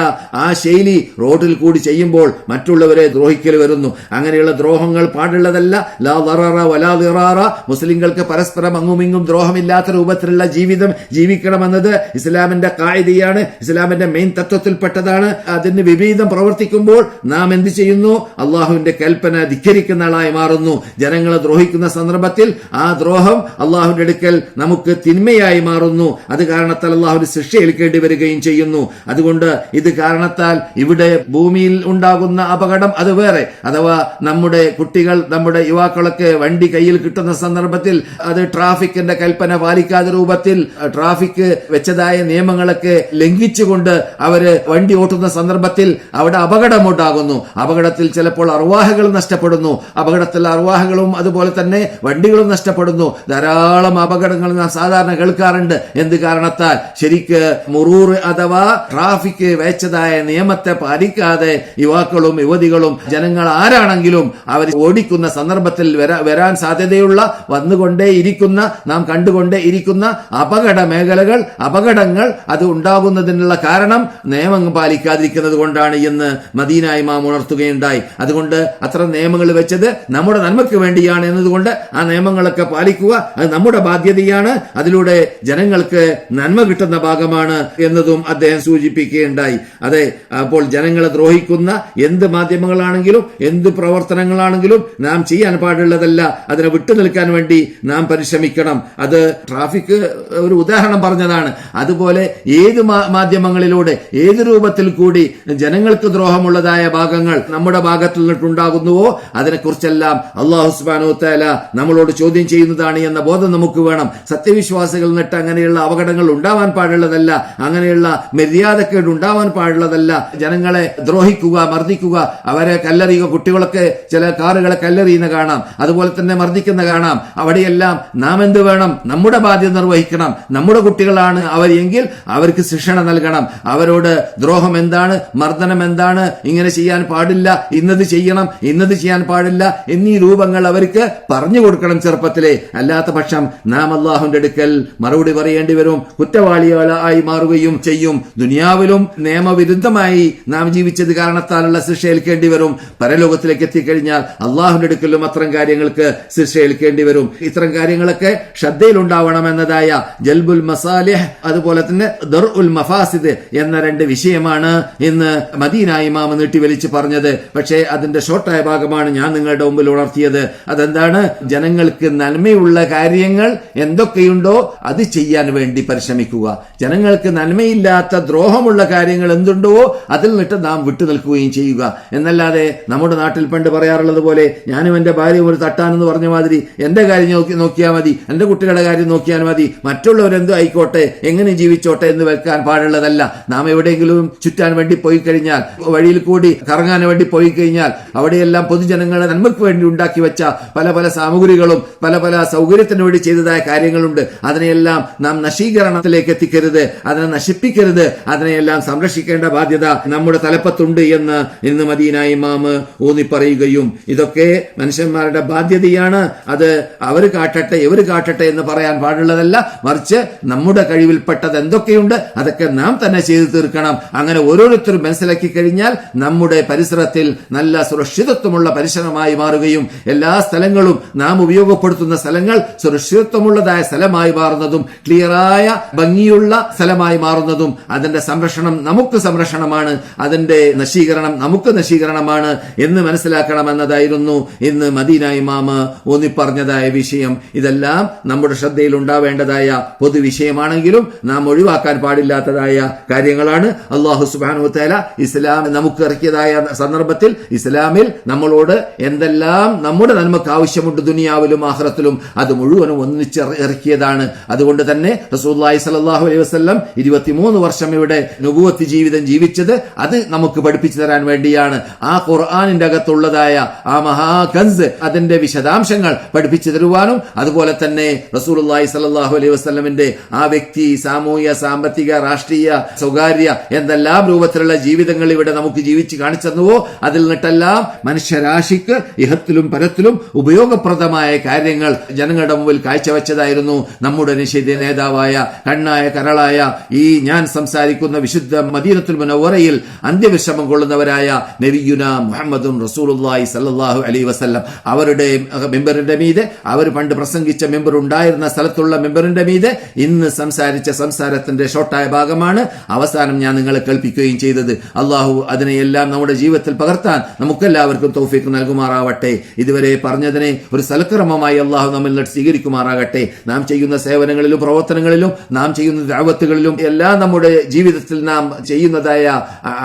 ആ ശൈലി റോഡിൽ കൂടി ചെയ്യുമ്പോൾ മറ്റുള്ളവരെ ദ്രോഹിക്കൽ വരുന്നു. അങ്ങനെയുള്ള ദ്രോഹങ്ങൾ പാടുള്ളതല്ല. ലാ ദററ വലാ ദിറാറ. മുസ്ലിങ്ങൾക്ക് പരസ്പരം അങ്ങുമിങ്ങും ദ്രോഹമില്ലാത്ത രൂപത്തിലുള്ള ജീവിതം ജീവിക്കണമെന്നത് ഇസ്ലാമിന്റെ കായികയാണ്, ഇസ്ലാമിന്റെ മെയിൻ തത്വത്തിൽപ്പെട്ടതാണ്. അതിന് വിപരീതം പ്രവർത്തിക്കുമ്പോൾ നാം എന്ത് ചെയ്യുന്നു? അള്ളാഹുവിന്റെ കൽപ്പന ധിക്കരിക്കുന്ന ആളായി മാറുന്നു. ജനങ്ങളെ ദ്രോഹിക്കുന്ന സന്ദർഭത്തിൽ ആ ദ്രോഹം അള്ളാഹുവിന്റെ അടുക്കൽ നമുക്ക് തിന്മയായി മാറുന്നു. അത് കാരണത്താൽ അള്ളാഹുവിന് ശിക്ഷ ഏൽക്കേണ്ടി വരികയും ചെയ്യുന്നു. അതുകൊണ്ട് ഇത് കാരണത്താൽ ഇവിടെ ഭൂമിയിൽ ഉണ്ടാകുന്ന അപകടം അത് വേറെ. അഥവാ നമ്മുടെ കുട്ടികൾ, നമ്മുടെ യുവാക്കളൊക്കെ വണ്ടി കയ്യിൽ കിട്ടുന്ന സന്ദർഭത്തിൽ അത് ട്രാഫിക്കിന്റെ കൽപ്പന പാലിക്കാത്ത രൂപത്തിൽ ട്രാഫിക് വെച്ചതായ നിയമങ്ങളൊക്കെ ലംഘിച്ചുകൊണ്ട് അവര് വണ്ടി ഓട്ടുന്ന സന്ദർഭത്തിൽ അവിടെ അപകടമുണ്ടാകുന്നു. അപകടത്തിൽ ചിലപ്പോൾ അർവാഹകൾ നഷ്ടപ്പെടുന്നു. അപകടത്തിൽ അർവാഹകളും അതുപോലെ തന്നെ വണ്ടികളും നഷ്ടപ്പെടുന്നു. ധാരാളം അപകടങ്ങൾ നാം സാധാരണ കേൾക്കാറുണ്ട്. എന്ത് കാരണത്താൽ? ശരിക്ക് മുറൂർ അഥവാ ട്രാഫിക് വെച്ചതായ നിയമത്തെ പാലിക്കാതെ യുവാക്കളും യുവതികളും ജനങ്ങൾ ആരാണെങ്കിലും അവർ ഓടിക്കുന്ന സന്ദർഭത്തിൽ വരാൻ സാധ്യതയുള്ള വന്നുകൊണ്ടേ ഇരിക്കുന്ന, നാം കണ്ടുകൊണ്ടേ ഇരിക്കുന്ന അപകട മേഖലകൾ, അപകടങ്ങൾ അത് ഉണ്ടാകുന്നതിനുള്ള കാരണം നിയമങ്ങൾ പാലിക്കാതിരിക്കുന്നത് കൊണ്ടാണ് എന്ന് മദീന ഇമാം ഉണർത്തുകയുണ്ടായി. അതുകൊണ്ട് അത്തരം നിയമങ്ങൾ വെച്ചത് നമ്മുടെ നന്മയ്ക്ക് വേണ്ടിയാണ് എന്നതുകൊണ്ട് ആ നിയമങ്ങളൊക്കെ പാലിക്കുക അത് നമ്മുടെ ബാധ്യതയാണ്. അതിലൂടെ ജനങ്ങൾക്ക് നന്മ കിട്ടുന്ന ഭാഗമാണ് എന്നതും അദ്ദേഹം സൂചിപ്പിക്കുകയുണ്ടായി. അതെ, അപ്പോൾ ജനങ്ങളെ ദ്രോഹിക്കുന്ന എന്ത് മാധ്യമങ്ങളാണെങ്കിലും എന്ത് പ്രവർത്തനങ്ങളാണെങ്കിലും നാം ചെയ്യാൻ പാടുള്ളതല്ല. അതിനെ വിട്ടുനിൽക്കാൻ വേണ്ടി നാം പരിശ്രമിക്കണം. അത് ട്രാഫിക് ഒരു ഉദാഹരണം പറഞ്ഞതാണ്. അതുപോലെ ഏത് മാധ്യമങ്ങളിലൂടെ ഏത് രൂപത്തിൽ കൂടി ജനങ്ങൾക്ക് ദ്രോഹമുള്ളതായ ഭാഗങ്ങൾ നമ്മുടെ ഭാഗത്തിൽ നിന്നിട്ടുണ്ടാകുന്നുവോ അതിനെക്കുറിച്ചെല്ലാം അല്ലാഹു സുബ്ഹാനഹു വ തആല നമ്മളോട് ചോദ്യം ചെയ്യുന്നതാണ് എന്ന ബോധം നമുക്ക് വേണം. സത്യവിശ്വാസികൾ നിന്നിട്ട് അങ്ങനെയുള്ള അപകടങ്ങൾ ഉണ്ടാവാൻ പാടുള്ളതല്ല, അങ്ങനെയുള്ള മര്യാദക്കേട് ഉണ്ടാവാൻ പാടുള്ളതല്ല. ജനങ്ങളെ ദ്രോഹിക്കുക, മർദ്ദിക്കുക, അവരെ കല്ലെറിയുക. കുട്ടികളൊക്കെ ചില കാറുകളെ കല്ലെറിയുന്ന കാണാം, അതുപോലെ തന്നെ മർദ്ദിക്കുന്ന കാണാം. അവിടെയെല്ലാം നാം എന്ത് വേണം? നമ്മുടെ ബാധ്യത നിർവഹിക്കണം. നമ്മുടെ കുട്ടികളാണ് അവർ എങ്കിൽ അവർക്ക് ശിക്ഷണ നൽകണം. അവരോട് ദ്രോഹം എന്താണ്, മർദ്ദനം എന്താണ്, ഇങ്ങനെ ചെയ്യാൻ പാടില്ല, ഇന്നത് ചെയ്യണം, ഇന്നത് ചെയ്യാൻ പാടില്ല എന്നീ രൂപങ്ങൾ അവർക്ക് പറഞ്ഞു കൊടുക്കണം ചെറുപ്പത്തിലെ. അല്ലാത്ത പക്ഷം നാം അള്ളാഹുവിന്റെ അടുക്കൽ മറുപടി പറയേണ്ടി വരും, കുറ്റവാളികളായി മാറുകയും ചെയ്യും. ദുനിയാവിലും നിയമവിരുദ്ധമായി നാം ജീവിച്ചത് കാരണത്താലുള്ള ശിക്ഷ ഏൽക്കേണ്ടി വരും. പരലോകത്തിലേക്ക് എത്തിക്കഴിഞ്ഞാൽ അള്ളാഹുവിന്റെ അടുക്കലും അത്തരം കാര്യങ്ങൾക്ക് ശിക്ഷ ഏൽക്കേണ്ടി വരും. ഇത്തരം കാര്യങ്ങളൊക്കെ ശ്രദ്ധയിലുണ്ടാവണമെന്നതായ ജൽബുൽ മസാലിഹ് അതുപോലെ തന്നെ ദർഉൽ മഫാസിദ് എന്ന രണ്ട് വിഷയമാണ് ഇന്ന് മദീന ഇമാം നീട്ടിവലിച്ച് പറഞ്ഞത്. പക്ഷേ അതിന്റെ ഷോർട്ടായ ഭാഗമാണ് ഞാൻ നിങ്ങളുടെ മുമ്പിൽ ഉണർത്തിയത്. അതെന്താണ്? ജനങ്ങൾക്ക് നന്മയുള്ള കാര്യങ്ങൾ എന്തൊക്കെയുണ്ടോ അത് ചെയ്യാൻ വേണ്ടി പരിശ്രമിക്കുക. ജനങ്ങൾക്ക് നന്മയില്ലാത്ത ദ്രോഹമുള്ള കാര്യങ്ങൾ എന്തുണ്ടോ അതിൽ നിന്നിട്ട് നാം വിട്ടുനിൽക്കുകയും ചെയ്യുക. എന്നല്ലാതെ നമ്മുടെ നാട്ടിൽ പണ്ട് പറയാറുള്ളത് പോലെ ഞാനും എന്റെ ഭാര്യയും ഒരു തട്ടാനെന്ന് പറഞ്ഞ മാതിരി എന്റെ കാര്യം നോക്കിയാൽ മതി, എന്റെ കുട്ടികളുടെ കാര്യം നോക്കിയാൽ മതി, മറ്റുള്ളവരെന്തോ ആയിക്കോട്ടെ, എങ്ങനെ ജീവിച്ചോട്ടെ എന്ന് വെക്കാൻ പാടുള്ളതല്ല. നാം എവിടെയെങ്കിലും ചുറ്റാൻ വേണ്ടി പോയി കഴിഞ്ഞാൽ, വഴിയിൽ കൂടി കറങ്ങാൻ വേണ്ടി പോയി കഴിഞ്ഞാൽ അവിടെയെല്ലാം പൊതുജനങ്ങളുടെ നന്മയ്ക്ക് വേണ്ടി ഉണ്ടാക്കി വെച്ച പല പല സാമഗ്രികളും പല പല സൗകര്യത്തിന് വേണ്ടി ചെയ്തതായ കാര്യങ്ങളുണ്ട്. അതിനെയെല്ലാം നാം നശീകരണത്തിലേക്ക് എത്തിക്കരുത്, അതിനെ നശിപ്പിക്കരുത്. അതിനെയെല്ലാം സംരക്ഷിക്കേണ്ട ബാധ്യത നമ്മുടെ തലപ്പത്തുണ്ട് എന്ന് ഇന്ന് മദീന ഇമാം ഊന്നി പറയുകയും ഇതൊക്കെ മനുഷ്യന്മാരുടെ ബാധ്യതയാണ്. അത് അവർ കാട്ടട്ടെ ഇവർ കാട്ടട്ടെ എന്ന് പറയാൻ പാടുള്ളതല്ല. മറിച്ച് നമ്മുടെ കഴിവിൽപ്പെട്ടത് എന്തൊക്കെയുണ്ട് അതൊക്കെ നാം തന്നെ ചെയ്തു തീർക്കണം. അങ്ങനെ ഓരോരുത്തരും മനസ്സിലാക്കി കഴിഞ്ഞാൽ നമ്മുടെ പരിസരത്തിൽ നല്ല സുരക്ഷിതത്വമുള്ള പരിസരമായി മാറുകയും എല്ലാ സ്ഥലങ്ങളും നാം ഉപയോഗപ്പെടുത്തുന്ന സ്ഥലങ്ങൾ സുരക്ഷിതത്വമുള്ളതായ സ്ഥലമായി മാറുന്നതും ക്ലിയറായ ഭംഗിയുള്ള സ്ഥലമായി മാറുന്നതും അതിന്റെ സംരക്ഷണം നമുക്ക് സംരക്ഷണമാണ്, അതിന്റെ നശീകരണം നശീകരണം നമുക്ക് നശീകരണമാണ് എന്ന് മനസ്സിലാക്കണമെന്നതായിരുന്നു ഇന്ന് മദീന ഇമാം ഊന്നിപ്പറഞ്ഞതായ വിഷയം. ഇതെല്ലാം നമ്മുടെ ശ്രദ്ധയിൽ ഉണ്ടാവേണ്ടതായ പൊതുവിഷയമാണെങ്കിലും നാം ഒഴിവാക്കാൻ പാടില്ലാത്തതായ കാര്യങ്ങളാണ്. അല്ലാഹു സുബ്ഹാനഹു വ തആല ഇസ്ലാം നമുക്ക് ഇറക്കിയതായ സന്ദർഭത്തിൽ ഇസ്ലാമിൽ നമ്മളോട് എന്തെല്ലാം നമ്മുടെ നന്മക്ക് ആവശ്യമുണ്ട് ദുനിയാവിലും ആഖിറത്തിലും അത് മുഴുവനും ഒന്നിച്ച് ഇറക്കിയതാണ്. അതുകൊണ്ട് തന്നെ റസൂലുള്ളാഹി സ്വല്ലല്ലാഹു അലൈഹി വസല്ലം 23 വർഷം ഇവിടെ നുബുവത്ത് ജീവിതം ജീവിച്ചത് അത് നമുക്ക് പഠിപ്പിച്ചു തരാൻ വേണ്ടിയാണ്. ആ ഖുർആനിന്റെ അകത്തുള്ളതായ ആ മഹാകൻസ് അതിന്റെ വിശദാംശങ്ങൾ പഠിപ്പിച്ചു തരുവാനും അതുപോലെ തന്നെ റസൂലുള്ളാഹി സ്വല്ലല്ലാഹു അലൈഹി വസല്ലമിന്റെ ആ വ്യക്തി സാമൂഹ്യ സാമ്പത്തിക രാഷ്ട്രീയ സ്വകാര്യ എന്തെല്ലാം രൂപത്തിലുള്ള ജീവിതങ്ങൾ ഇവിടെ നമുക്ക് ജീവിച്ച് കാണിച്ചു തന്നുവോ അതിൽ നിന്നെല്ലാം മനുഷ്യരാശിക്ക് ഇഹത്തിലും പരത്തിലും ഉപയോഗപ്രദമായ കാര്യങ്ങൾ ജനങ്ങളുടെ മുമ്പിൽ കാഴ്ചവെച്ചതായിരുന്നു നമ്മുടെ നിശ്ചിത നേതാവായ കണ്ണായ കരളായ ഈ ഞാൻ സംസാരിക്കുന്ന വിശുദ്ധ മദീനത്തുൽ മുനവ്വറയിൽ അന്ത്യവിശ്രമം കൊള്ളുന്നവരായ നബിയുന മുഹമ്മദുൻ റസൂലുള്ളാഹി സ്വല്ലല്ലാഹു അലൈഹി വസല്ലം. അവരുടെ മെമ്പറിന്റെ മീതെ അവർ പണ്ട് പ്രസംഗിച്ച മെമ്പർ ഉണ്ടായിരുന്ന സ്ഥലത്തുള്ള മെമ്പറിന്റെ മീതെ ഇന്ന് സംസാരിച്ച സംസാരത്തിന്റെ ഷോർട്ടായ ഭാഗമാണ് അവസാനം ഞാൻ നിങ്ങളെ കേൾപ്പിക്കുകയും ചെയ്തത്. അള്ളാഹു അതിനെയെല്ലാം നമ്മുടെ ജീവിതത്തിൽ പകർത്താൻ നമുക്കെല്ലാവർക്കും തൗഫീഖ് നൽകുമാറാവട്ടെ. ഇതുവരെ പറഞ്ഞതിനെ ഒരു സൽക്രമമായി അള്ളാഹു നമ്മിൽ നിന്ന് സ്വീകരിക്കുമാറാകട്ടെ. നാം ചെയ്യുന്ന സേവനങ്ങളിലും പ്രവർത്തനങ്ങളിലും നാം ചെയ്യുന്ന ദഅവത്തുകളിലും എല്ലാം നമ്മുടെ ജീവിതത്തിൽ നാം ചെയ്യുന്നതായ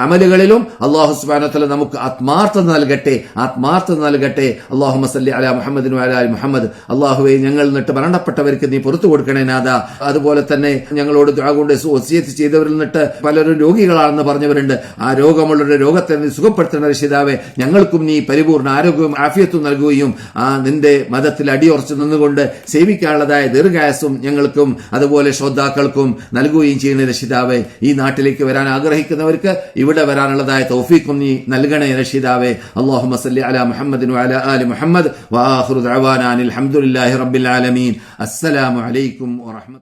അമലുകളിലും അല്ലാഹു സുബ്ഹാനഹു വ തആല നമുക്ക് ആത്മാർത്ഥത നൽകട്ടെ. അല്ലാഹുമ്മ സല്ലി അലാ മുഹമ്മദിൻ വഅലാ ആലി മുഹമ്മദ്. അല്ലാഹുവേ, ഞങ്ങൾ നിന്നിട്ട് മരണപ്പെട്ടവർക്ക് നീ പുറത്തു കൊടുക്കണേ നാഥ. അതുപോലെ തന്നെ ഞങ്ങളോട് ദുആ കൊണ്ട് വസിയത്ത് ചെയ്തവരിൽ നിന്നിട്ട് പലരും രോഗികളാണെന്ന് പറഞ്ഞവരുണ്ട്. ആ രോഗമുള്ളവരുടെ രോഗത്തെ നീ സുഖപ്പെടുത്തുന്ന രക്ഷിതാവേ, ഞങ്ങൾക്കും നീ പരിപൂർണ്ണ ആരോഗ്യവും ആഫിയത്തും നൽകുകയും ആ നിന്റെ മതത്തിൽ അടിയുറച്ചു നിന്നുകൊണ്ട് സേവിക്കാനുള്ളതായ ദീർഘായുസ്സും ഞങ്ങൾക്കും അതുപോലെ ശ്രോതാക്കൾക്കും നൽകുകയും ചെയ്യുന്ന രക്ഷിതാവേ, ഈ നാട്ടിലേക്ക് വരാൻ ആഗ്രഹിക്കുന്നവർക്ക് ഇവിടെ വരാനുള്ളതായ തൗഫീഖും നീ നൽകണേ രക്ഷിതാവേ. അല്ലാഹുമ്മ സല്ലി അലാ മുഹമ്മദിൻ വഅലാ ആലി മുഹമ്മദ് വആഖിറു ദഅവാനാ അൽഹംദുലില്ലാഹി റബ്ബിൽ ആലമീൻ. അസ്സലാമു അലൈക്കും വറഹ്മത്തുള്ളാഹി.